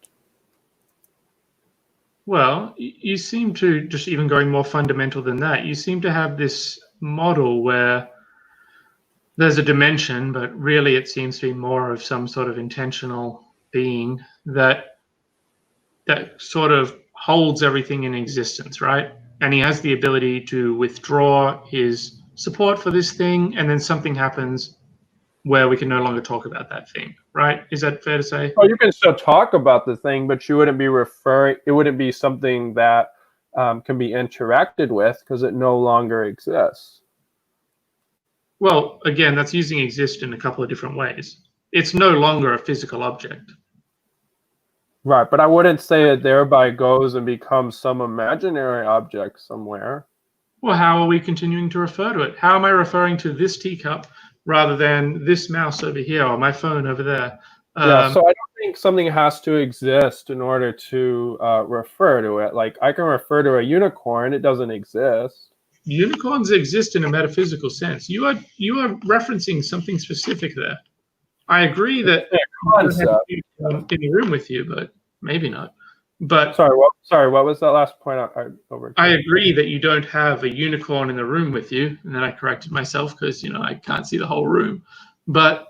Well, you seem to, just even going more fundamental than that, you seem to have this model where there's a dimension, but really it seems to be more of some sort of intentional being that sort of holds everything in existence, right? And he has the ability to withdraw his support for this thing, and then something happens where we can no longer talk about that thing, right? Is that fair to say? Well, you can still talk about the thing, but you wouldn't be it wouldn't be something that can be interacted with because it no longer exists. Well, again, that's using exist in a couple of different ways. It's no longer a physical object. Right, but I wouldn't say it thereby goes and becomes some imaginary object somewhere. Well, how are we continuing to refer to it? How am I referring to this teacup rather than this mouse over here or my phone over there? Yeah, so I don't think something has to exist in order to refer to it. Like I can refer to a unicorn; it doesn't exist. Unicorns exist in a metaphysical sense. You are referencing something specific there. I agree that It's a concept. you don't have in the room with you, but maybe not. But Sorry, what was that last point? I agree that you don't have a unicorn in the room with you, and then I corrected myself because I can't see the whole room. But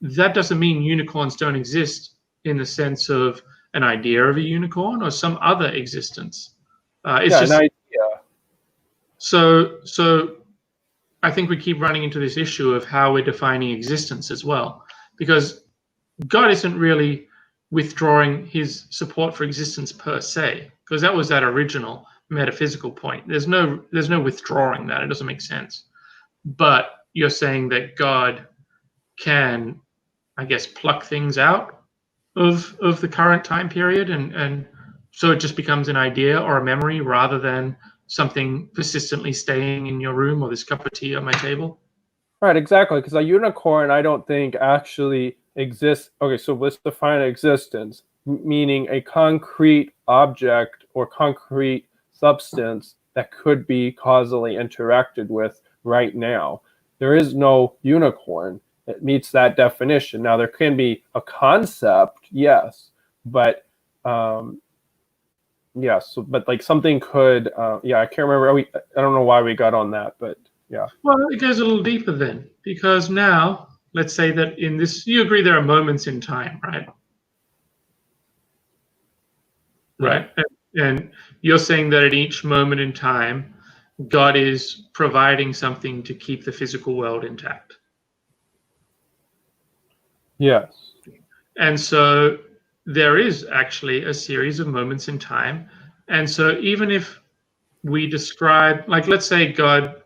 that doesn't mean unicorns don't exist in the sense of an idea of a unicorn or some other existence. It's just an idea. so. I think we keep running into this issue of how we're defining existence as well, because God isn't really withdrawing his support for existence per se, because that was that original metaphysical point. There's no withdrawing that. It doesn't make sense. But you're saying that God can, I guess, pluck things out of the current time period, and so it just becomes an idea or a memory rather than something persistently staying in your room or this cup of tea on my table. Right, exactly. Because a unicorn, I don't think actually exists. Okay, so let's define existence, meaning a concrete object or concrete substance that could be causally interacted with right now. There is no unicorn that meets that definition. Now, there can be a concept, yes, but yes, but like something could, I can't remember. I don't know why we got on that, but yeah. Well, it goes a little deeper then, because now, let's say that in this, you agree there are moments in time, right? Right. And you're saying that at each moment in time, God is providing something to keep the physical world intact. Yes. And so there is actually a series of moments in time. And so even if we describe, like, let's say God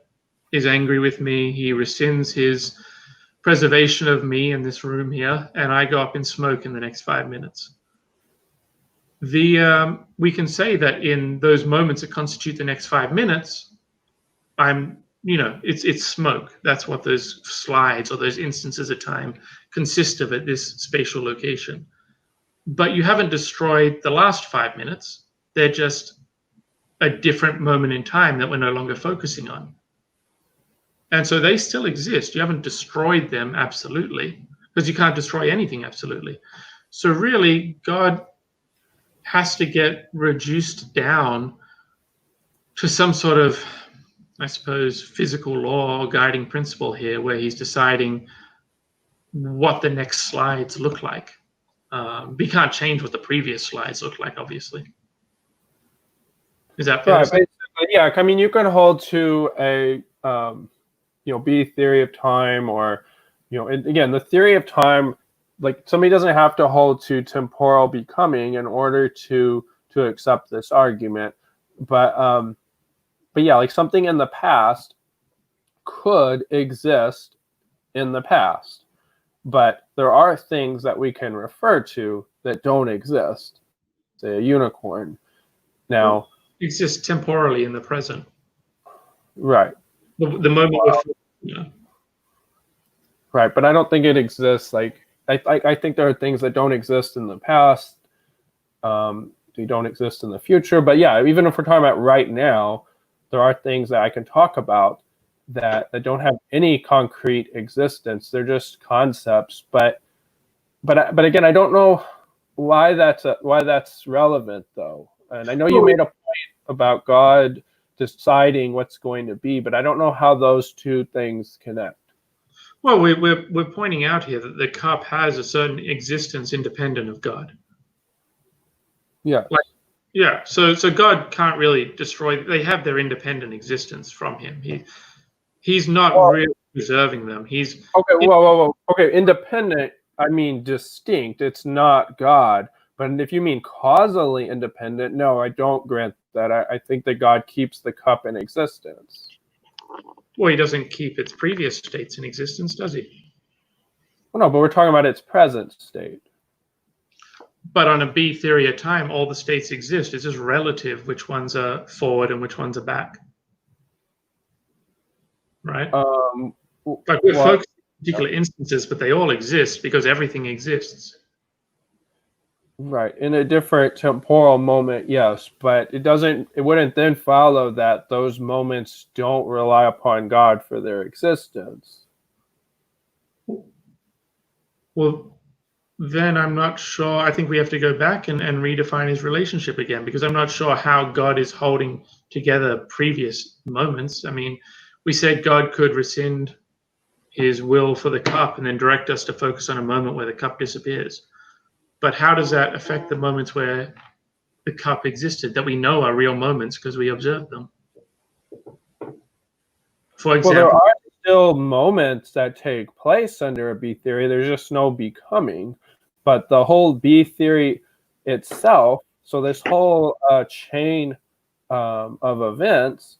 is angry with me, he rescinds his preservation of me in this room here, and I go up in smoke in the next 5 minutes. We can say that in those moments that constitute the next 5 minutes, it's smoke. That's what those slides or those instances of time consist of at this spatial location. But you haven't destroyed the last 5 minutes. They're just a different moment in time that we're no longer focusing on. And so they still exist. You haven't destroyed them absolutely, because you can't destroy anything absolutely. So really, God has to get reduced down to some sort of, I suppose, physical law or guiding principle here, where he's deciding what the next slides look like. We can't change what the previous slides look like, obviously. Is that fair? Right, basically, yeah. I mean, you can hold to a B theory of time, or again, the theory of time. Like somebody doesn't have to hold to temporal becoming in order to accept this argument, but yeah, like something in the past could exist in the past, but there are things that we can refer to that don't exist. Say a unicorn. Now, exists temporally in the present. Right. The moment. Right, but I don't think it exists. Like I think there are things that don't exist in the past. They don't exist in the future. But yeah, even if we're talking about right now, there are things that I can talk about that don't have any concrete existence. They're just concepts. But again, I don't know why that's relevant though. And I know you made a point about God deciding what's going to be, but I don't know how those two things connect. Well, we're pointing out here that the cup has a certain existence independent of God. Yeah. So God can't really destroy. They have their independent existence from him. He's not really preserving them. He's whoa. Okay, independent. I mean distinct. It's not God. But if you mean causally independent, no, I don't grant that. I think that God keeps the cup in existence. Well, he doesn't keep its previous states in existence, does he? Well, no, but we're talking about its present state. But on a B theory of time, all the states exist. It's just relative which ones are forward and which ones are back. right? Um, Like we're well, focused on particular instances, but they all exist because everything exists. right. In a different temporal moment, yes, but it wouldn't then follow that those moments don't rely upon God for their existence. Well, then I'm not sure. I think we have to go back and redefine his relationship again, because I'm not sure how God is holding together previous moments. I mean, we said God could rescind his will for the cup and then direct us to focus on a moment where the cup disappears. But how does that affect the moments where the cup existed that we know are real moments because we observed them? For Well, there example, are still moments that take place under a B theory. There's just no becoming. But the whole B theory itself, so this whole chain of events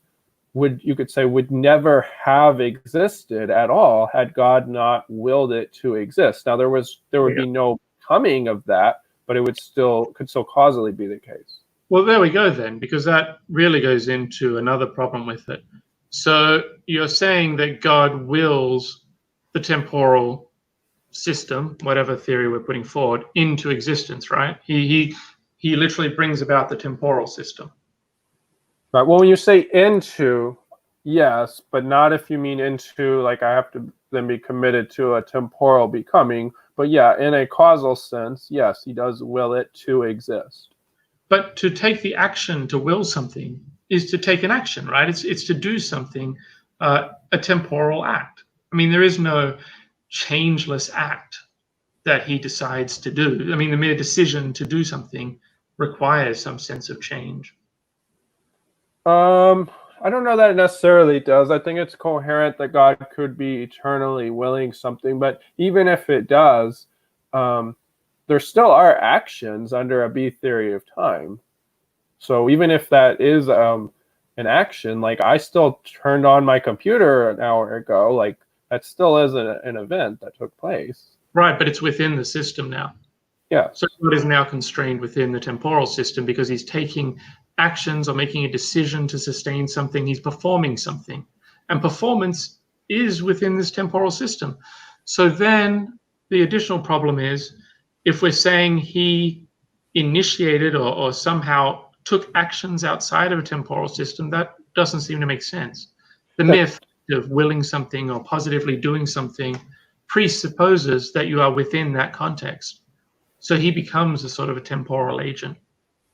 you could say would never have existed at all had God not willed it to exist. Now there would be no coming of that, but it could still causally be the case. well, there we go then, because that really goes into another problem with it. So you're saying that God wills the temporal system, whatever theory we're putting forward, into existence, right? He literally brings about the temporal system. Right. Well, when you say into, yes, but not if you mean into like I have to then be committed to a temporal becoming. But yeah, in a causal sense, yes, he does will it to exist. But to take the action to will something is to take an action, right? It's to do something, a temporal act. I mean, there is no changeless act that he decides to do. I mean, the mere decision to do something requires some sense of change. I don't know that it necessarily does. I think it's coherent that God could be eternally willing something, but even if it does, there still are actions under a B theory of time. So even if that is an action, like I still turned on my computer an hour ago, like that still is an event that took place. Right, but it's within the system now. Yeah. So God is now constrained within the temporal system because he's taking actions or making a decision to sustain something. He's performing something. And performance is within this temporal system. So then the additional problem is if we're saying he initiated or somehow took actions outside of a temporal system, that doesn't seem to make sense. The mere fact of willing something or positively doing something presupposes that you are within that context. So he becomes a sort of a temporal agent.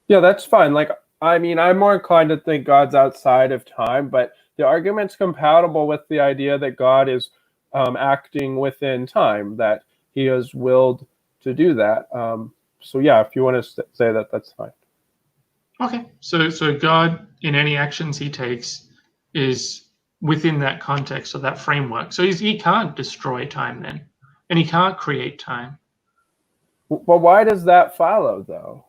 Yeah, that's fine. Like, I mean, I'm more inclined to think God's outside of time, but the argument's compatible with the idea that God is acting within time, that he has willed to do that. So yeah, if you want to say that, that's fine. Okay, so God, in any actions he takes, is within that context or that framework. So he can't destroy time then, and he can't create time. But why does that follow, though?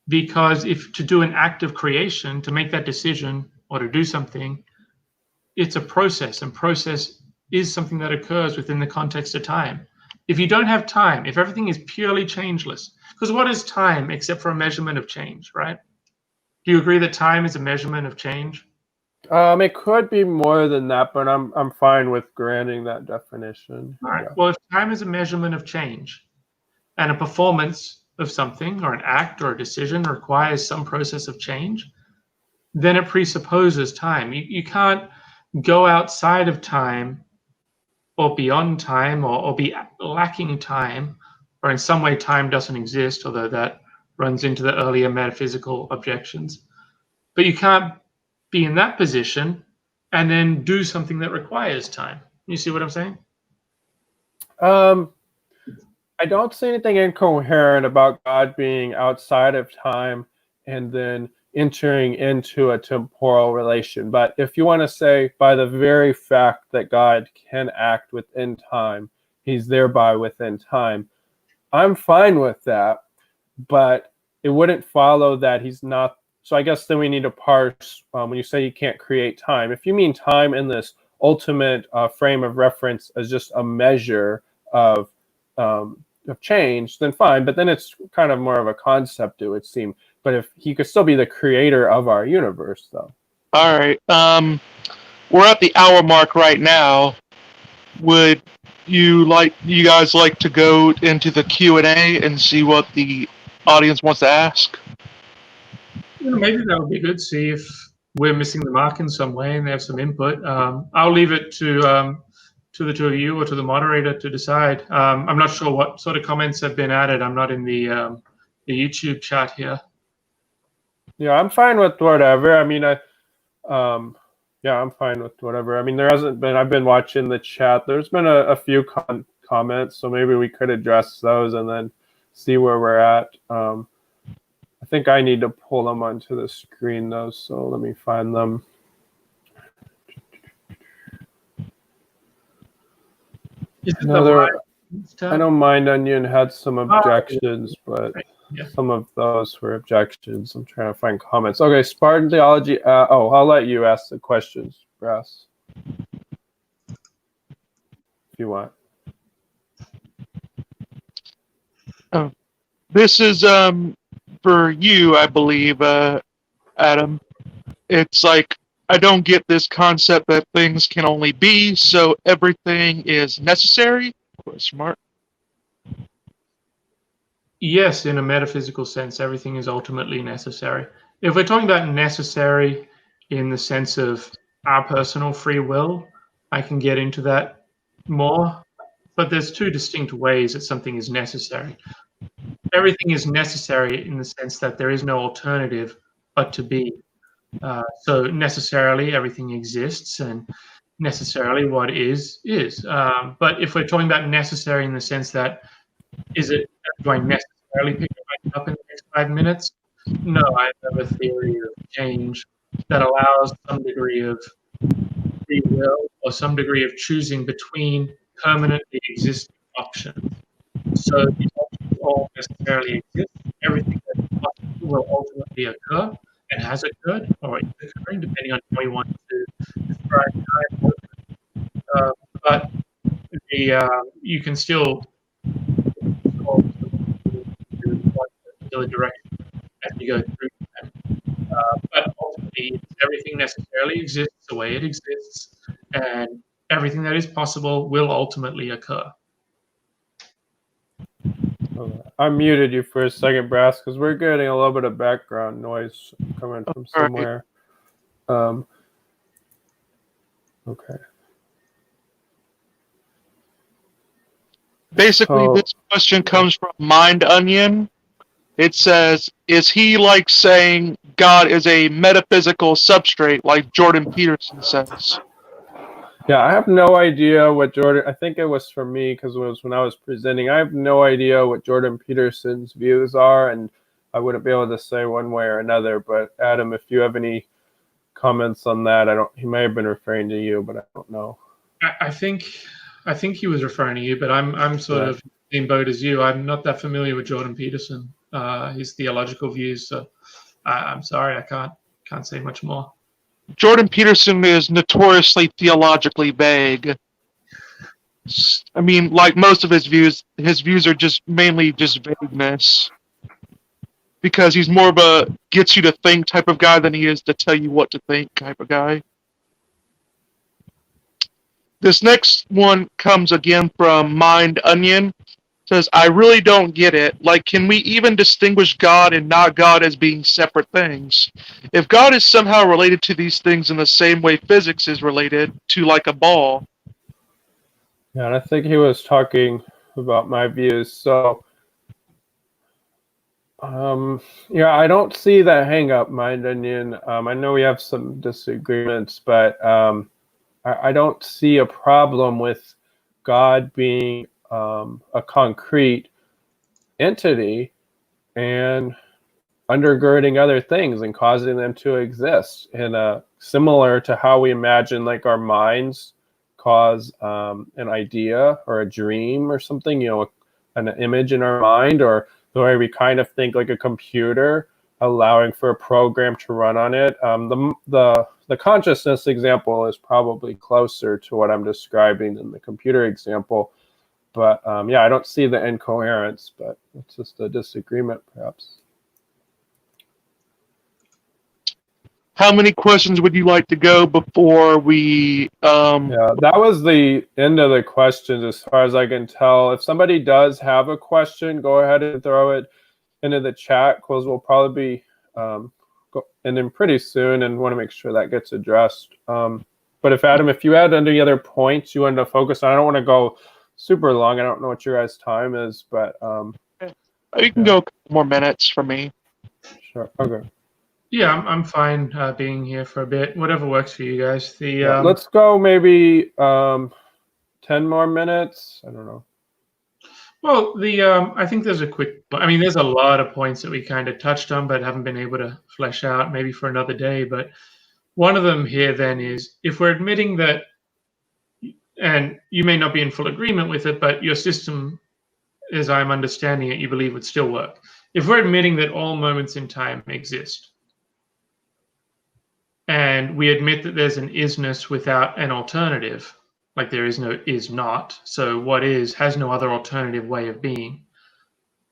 Because if to do an act of creation, to make that decision or to do something, it's a process, and process is something that occurs within the context of time. If you don't have time, if everything is purely changeless, because what is time except for a measurement of change, right? Do you agree that time is a measurement of change? It could be more than that, but I'm fine with granting that definition. All right. Yeah. Well, if time is a measurement of change and a performance of something or an act or a decision requires some process of change, then it presupposes time. You can't go outside of time or beyond time or be lacking time, or in some way time doesn't exist, although that runs into the earlier metaphysical objections. But you can't be in that position and then do something that requires time. You see what I'm saying? I don't see anything incoherent about God being outside of time and then entering into a temporal relation. But if you want to say by the very fact that God can act within time, he's thereby within time, I'm fine with that. But it wouldn't follow that he's not. So I guess then we need to parse when you say you can't create time. If you mean time in this ultimate frame of reference as just a measure of change, then fine. But then it's kind of more of a concept, it would seem. But if he could still be the creator of our universe, though. All right. we're at the hour mark right now. Would you guys like to go into the Q&A and see what the audience wants to ask? Maybe that would be good. See if we're missing the mark in some way and they have some input. I'll leave it to the two of you or to the moderator to decide. I'm not sure what sort of comments have been added. I'm not in the YouTube chat here. Yeah, I'm fine with whatever. I mean, yeah, I'm fine with whatever. I mean, there hasn't been. I've been watching the chat. There's been a few comments, so maybe we could address those and then see where we're at. I think I need to pull them onto the screen though, so let me find them. I know Mind Onion had some objections, but some of those were objections. I'm trying to find comments. Okay, Spartan Theology. I'll let you ask the questions, Brass, if you want. This is for you, I believe, Adam. It's like, I don't get this concept that things can only be, so everything is necessary. Smart. Yes, in a metaphysical sense, everything is ultimately necessary. If we're talking about necessary in the sense of our personal free will, I can get into that more. But there's two distinct ways that something is necessary. Everything is necessary in the sense that there is no alternative but to be. So necessarily everything exists, and necessarily what is. But if we're talking about necessary in the sense that do I necessarily pick up in the next 5 minutes? No, I have a theory of change that allows some degree of free will or some degree of choosing between permanently existing options. So these options all necessarily exist. Everything that is possible will ultimately occur and has occurred or is occurring, depending on how we want to describe time. But you can still particular direction as you go through them. But ultimately, everything necessarily exists the way it exists, and everything that is possible will ultimately occur. I muted you for a second, Brass, because we're getting a little bit of background noise coming from somewhere. Okay. Basically, this question comes from Mind Onion. It says, is he like saying God is a metaphysical substrate like Jordan Peterson says? Yeah, I have no idea what Jordan, I think it was for me because it was when I was presenting. I have no idea what Jordan Peterson's views are, and I wouldn't be able to say one way or another. But Adam, if you have any comments on that, he may have been referring to you, but I don't know. I think he was referring to you, but I'm sort of in the same boat as you. I'm not that familiar with Jordan Peterson, his theological views, so I'm sorry, I can't say much more. Jordan Peterson is notoriously theologically vague. I mean, like most of his views are just mainly just vagueness. Because he's more of a gets you to think type of guy than he is to tell you what to think type of guy. This next one comes again from Mind Onion. Says, I really don't get it. Like, can we even distinguish God and not God as being separate things? If God is somehow related to these things in the same way physics is related to, like, a ball. Yeah, and I think he was talking about my views. So, yeah, I don't see that hang up, Mind Onion. I know we have some disagreements, but I don't see a problem with God being a concrete entity and undergirding other things and causing them to exist, and similar to how we imagine like our minds cause an idea or a dream or something, an image in our mind, or the way we kind of think like a computer, allowing for a program to run on it. The consciousness example is probably closer to what I'm describing than the computer example. But yeah, I don't see the incoherence, but it's just a disagreement, perhaps. how many questions would you like to go before we? Yeah, that was the end of the questions as far as I can tell. If somebody does have a question, go ahead and throw it into the chat, because we'll probably be ending pretty soon and want to make sure that gets addressed. But if Adam, if you had any other points you wanted to focus on, I don't want to go super long. I don't know what your guys' time is, but you can go a couple more minutes for me. sure. Okay. Yeah, I'm fine being here for a bit. Whatever works for you guys. Let's go maybe 10 more minutes. I don't know. Well, I think there's there's a lot of points that we kind of touched on, but haven't been able to flesh out maybe for another day. But one of them here then is, if we're admitting that, and you may not be in full agreement with it, but your system, as I'm understanding it, you believe would still work. If we're admitting that all moments in time exist, and we admit that there's an isness without an alternative, like there is no is not, so what is has no other alternative way of being.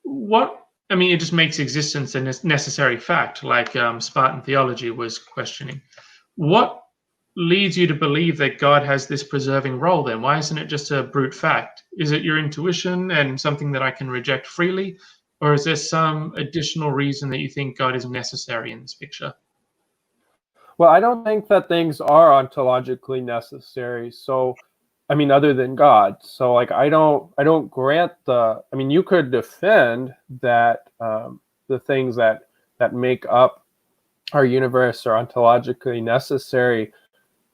It just makes existence a necessary fact, like Spartan theology was questioning. What leads you to believe that God has this preserving role then? Why isn't it just a brute fact? Is it your intuition and something that I can reject freely? Or is there some additional reason that you think God is necessary in this picture? Well, I don't think that things are ontologically necessary. So, other than God. So, like, I don't grant you could defend that the things that make up our universe are ontologically necessary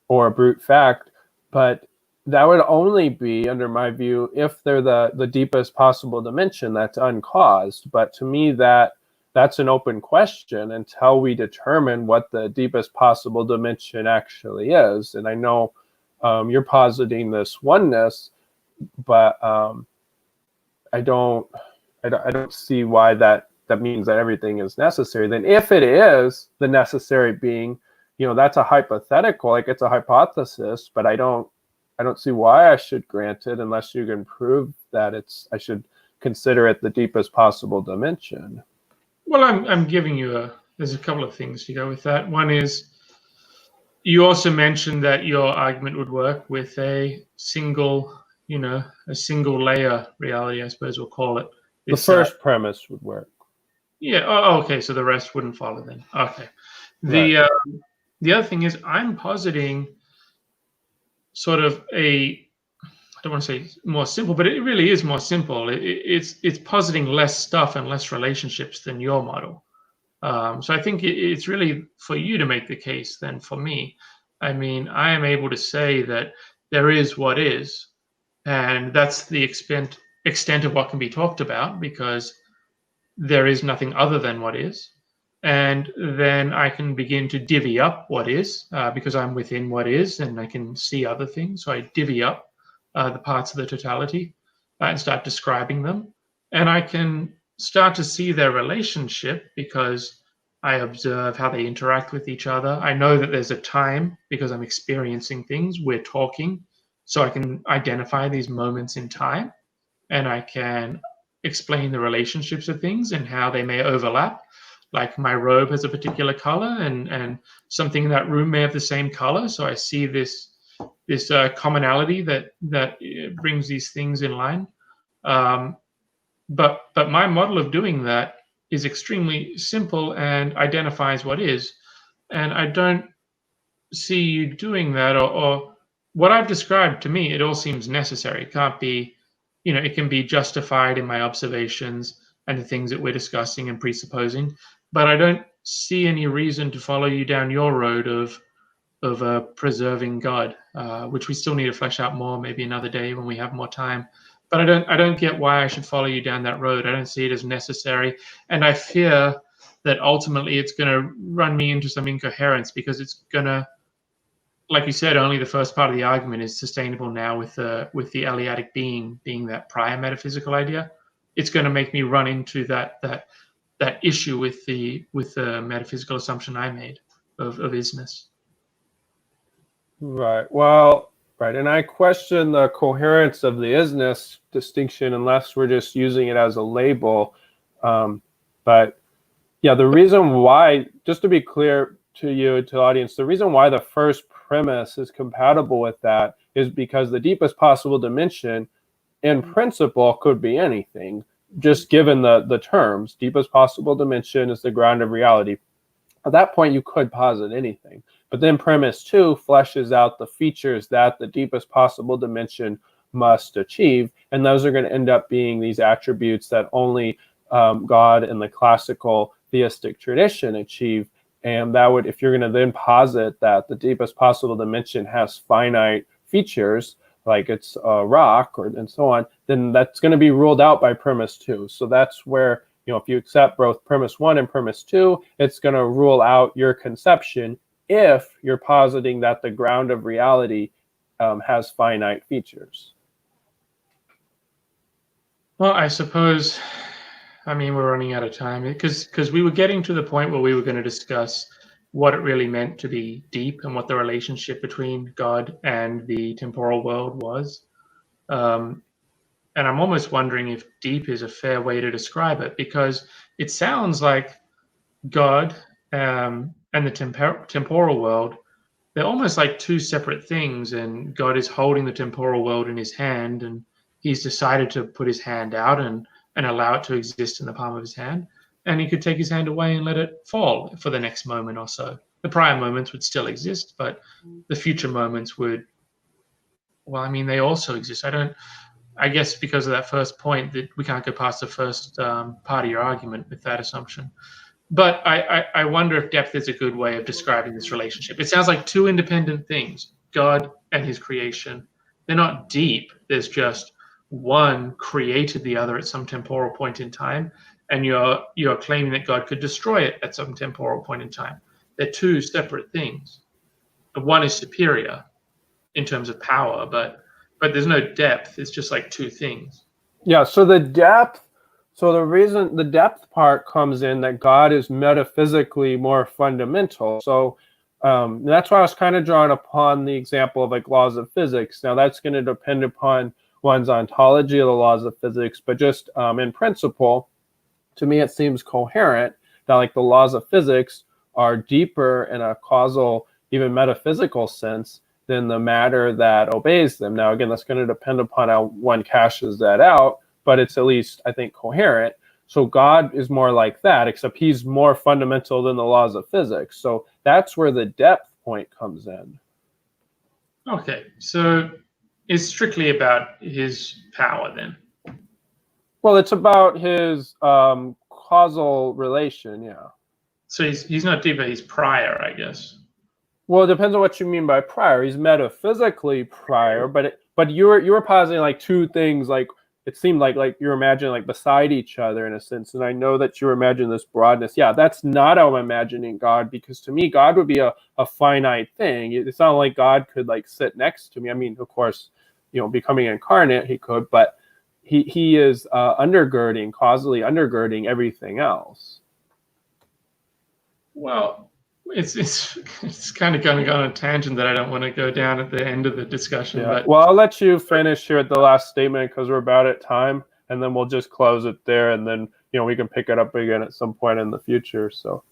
or a brute fact, but that would only be, under my view, if they're the deepest possible dimension that's uncaused. But to me, that's an open question until we determine what the deepest possible dimension actually is. And I know you're positing this oneness, but I don't see why that means that everything is necessary. Then if it is the necessary being, that's a hypothetical, like it's a hypothesis, but I don't see why I should grant it unless you can prove that I should consider it the deepest possible dimension. Well, I'm giving you there's a couple of things to go with that. One is, you also mentioned that your argument would work with a single layer reality, I suppose we'll call it. The first premise would work. Yeah. Oh, okay. So the rest wouldn't follow then. Okay. Right. The other thing is, I'm positing sort of I don't want to say more simple, but it really is more simple. It's positing less stuff and less relationships than your model. So I think it's really for you to make the case than for me. I am able to say that there is what is, and that's the extent of what can be talked about, because there is nothing other than what is. And then I can begin to divvy up what is, because I'm within what is and I can see other things. So I divvy up the parts of the totality and start describing them. And I can start to see their relationship because I observe how they interact with each other. I know that there's a time because I'm experiencing things. We're talking. So I can identify these moments in time, and I can explain the relationships of things and how they may overlap. Like my robe has a particular color, and something in that room may have the same color. So I see this commonality that brings these things in line. But my model of doing that is extremely simple and identifies what is. And I don't see you doing that, or what I've described. To me, it all seems necessary. It can't be, it can be justified in my observations and the things that we're discussing and presupposing. But I don't see any reason to follow you down your road of preserving God, which we still need to flesh out more, maybe another day when we have more time. But I don't get why I should follow you down that road. I don't see it as necessary, and I fear that ultimately it's going to run me into some incoherence, because it's going to, like you said, only the first part of the argument is sustainable now with the Eleatic being that prior metaphysical idea. It's going to make me run into that issue with the metaphysical assumption I made of isness. Right. Well, right. And I question the coherence of the isness distinction unless we're just using it as a label. But yeah, the reason why, just to be clear to you, to the audience, the reason why the first premise is compatible with that is because the deepest possible dimension in principle could be anything, just given the terms. Deepest possible dimension is the ground of reality. At that point, you could posit anything. But then premise 2 fleshes out the features that the deepest possible dimension must achieve. And those are going to end up being these attributes that only God in the classical theistic tradition achieve. And that would, if you're going to then posit that the deepest possible dimension has finite features, like it's a rock and so on, then that's going to be ruled out by premise 2. So that's where, if you accept both premise 1 and premise 2, it's going to rule out your conception if you're positing that the ground of reality has finite features. Well, I suppose, we're running out of time because we were getting to the point where we were going to discuss what it really meant to be deep and what the relationship between God and the temporal world was. And I'm almost wondering if deep is a fair way to describe it, because it sounds like God and the temporal world, they're almost like two separate things, and God is holding the temporal world in his hand, and he's decided to put his hand out and allow it to exist in the palm of his hand. And he could take his hand away and let it fall for the next moment or so. The prior moments would still exist, but the future moments would, they also exist. I guess because of that first point, that we can't go past the first part of your argument with that assumption. But I wonder if depth is a good way of describing this relationship. It sounds like two independent things, God and his creation. They're not deep. There's just one created the other at some temporal point in time, and you're claiming that God could destroy it at some temporal point in time. They're two separate things. One is superior in terms of power, but there's no depth. It's just like two things. Yeah, so the depth, the reason the depth part comes in that God is metaphysically more fundamental. So that's why I was kind of drawing upon the example of like laws of physics. Now that's going to depend upon one's ontology of the laws of physics, but just in principle, to me it seems coherent that like the laws of physics are deeper in a causal, even metaphysical sense than the matter that obeys them. Now, again, that's going to depend upon how one cashes that out, but it's at least, I think, coherent. So God is more like that, except he's more fundamental than the laws of physics. So that's where the depth point comes in. Okay, so it's strictly about his power then? Well, it's about his causal relation, yeah. So he's not deeper, he's prior, I guess. Well, it depends on what you mean by prior. He's metaphysically prior, but you were positing like two things, like it seemed like you're imagining like beside each other in a sense. And I know that you're imagining this broadness. Yeah, that's not how I'm imagining God, because to me, God would be a finite thing. It's not like God could like sit next to me. I mean, of course, becoming incarnate, he could, but he is causally undergirding everything else. Well, it's kind of going to go on a tangent that I don't want to go down at the end of the discussion. Yeah. But well, I'll let you finish here at the last statement because we're about at time, and then we'll just close it there, and then we can pick it up again at some point in the future. So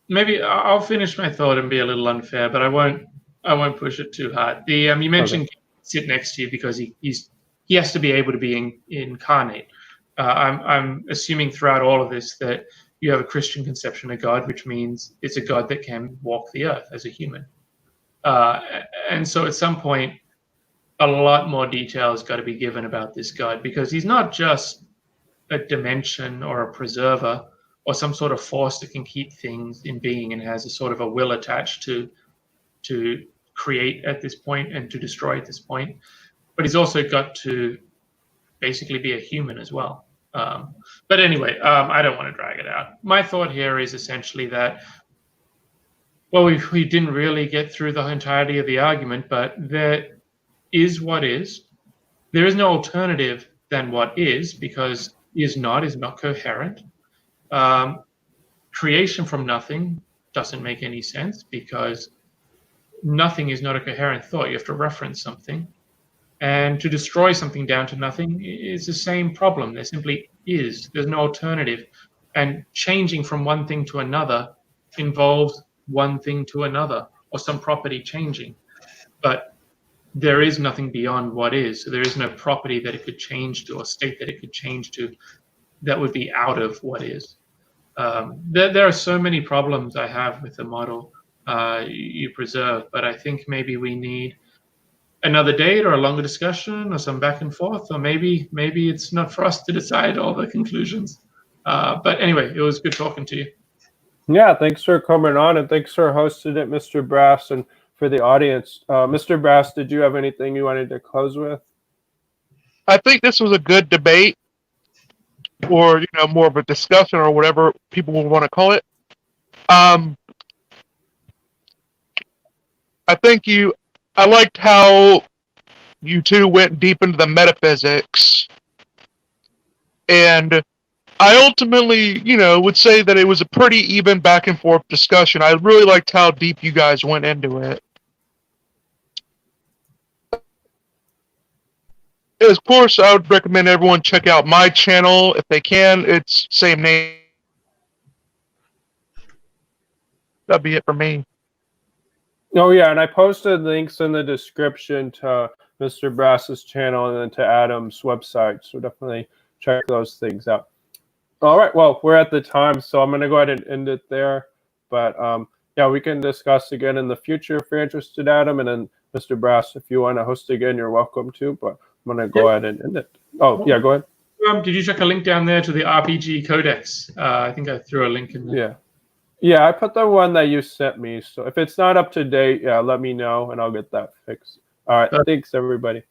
maybe I'll finish my thought and be a little unfair, but I won't push it too hard. You mentioned sit next to you because he has to be able to be incarnate. I'm assuming throughout all of this that you have a Christian conception of God, which means it's a God that can walk the earth as a human. And so at some point, a lot more detail has got to be given about this God, because he's not just a dimension or a preserver or some sort of force that can keep things in being and has a sort of a will attached to create at this point and to destroy at this point. But he's also got to basically be a human as well. But anyway, I don't want to drag it out. My thought here is essentially that, well, we didn't really get through the entirety of the argument, but there is what is. There is no alternative than what is, because is not coherent. Creation from nothing doesn't make any sense, because nothing is not a coherent thought. You have to reference something. And to destroy something down to nothing is the same problem. There simply is. There's no alternative. And changing from one thing to another involves one thing to another or some property changing. But there is nothing beyond what is. So there is no property that it could change to or state that it could change to that would be out of what is. There are so many problems I have with the model you preserve, but I think maybe we need another date or a longer discussion or some back and forth, or maybe it's not for us to decide all the conclusions. But anyway, it was good talking to you. Yeah, thanks for coming on, and thanks for hosting it, Mr. Brass, and for the audience. Mr. Brass, did you have anything you wanted to close with? I think this was a good debate, or more of a discussion, or whatever people will want to call it. I liked how you two went deep into the metaphysics, and I ultimately, would say that it was a pretty even back and forth discussion. I really liked how deep you guys went into it. Of course, I would recommend everyone check out my channel if they can. It's same name. That'd be it for me. Oh, yeah, and I posted links in the description to Mr. Brass's channel and then to Adam's website, so definitely check those things out. All right, well, we're at the time, so I'm going to go ahead and end it there. But, yeah, we can discuss again in the future if you're interested, Adam. And then, Mr. Brass, if you want to host again, you're welcome to. But I'm going to go ahead and end it. Oh, yeah, go ahead. Did you check a link down there to the RPG Codex? I think I threw a link in there. Yeah. Yeah, I put the one that you sent me. So if it's not up to date, yeah, let me know, and I'll get that fixed. All right, thanks, everybody.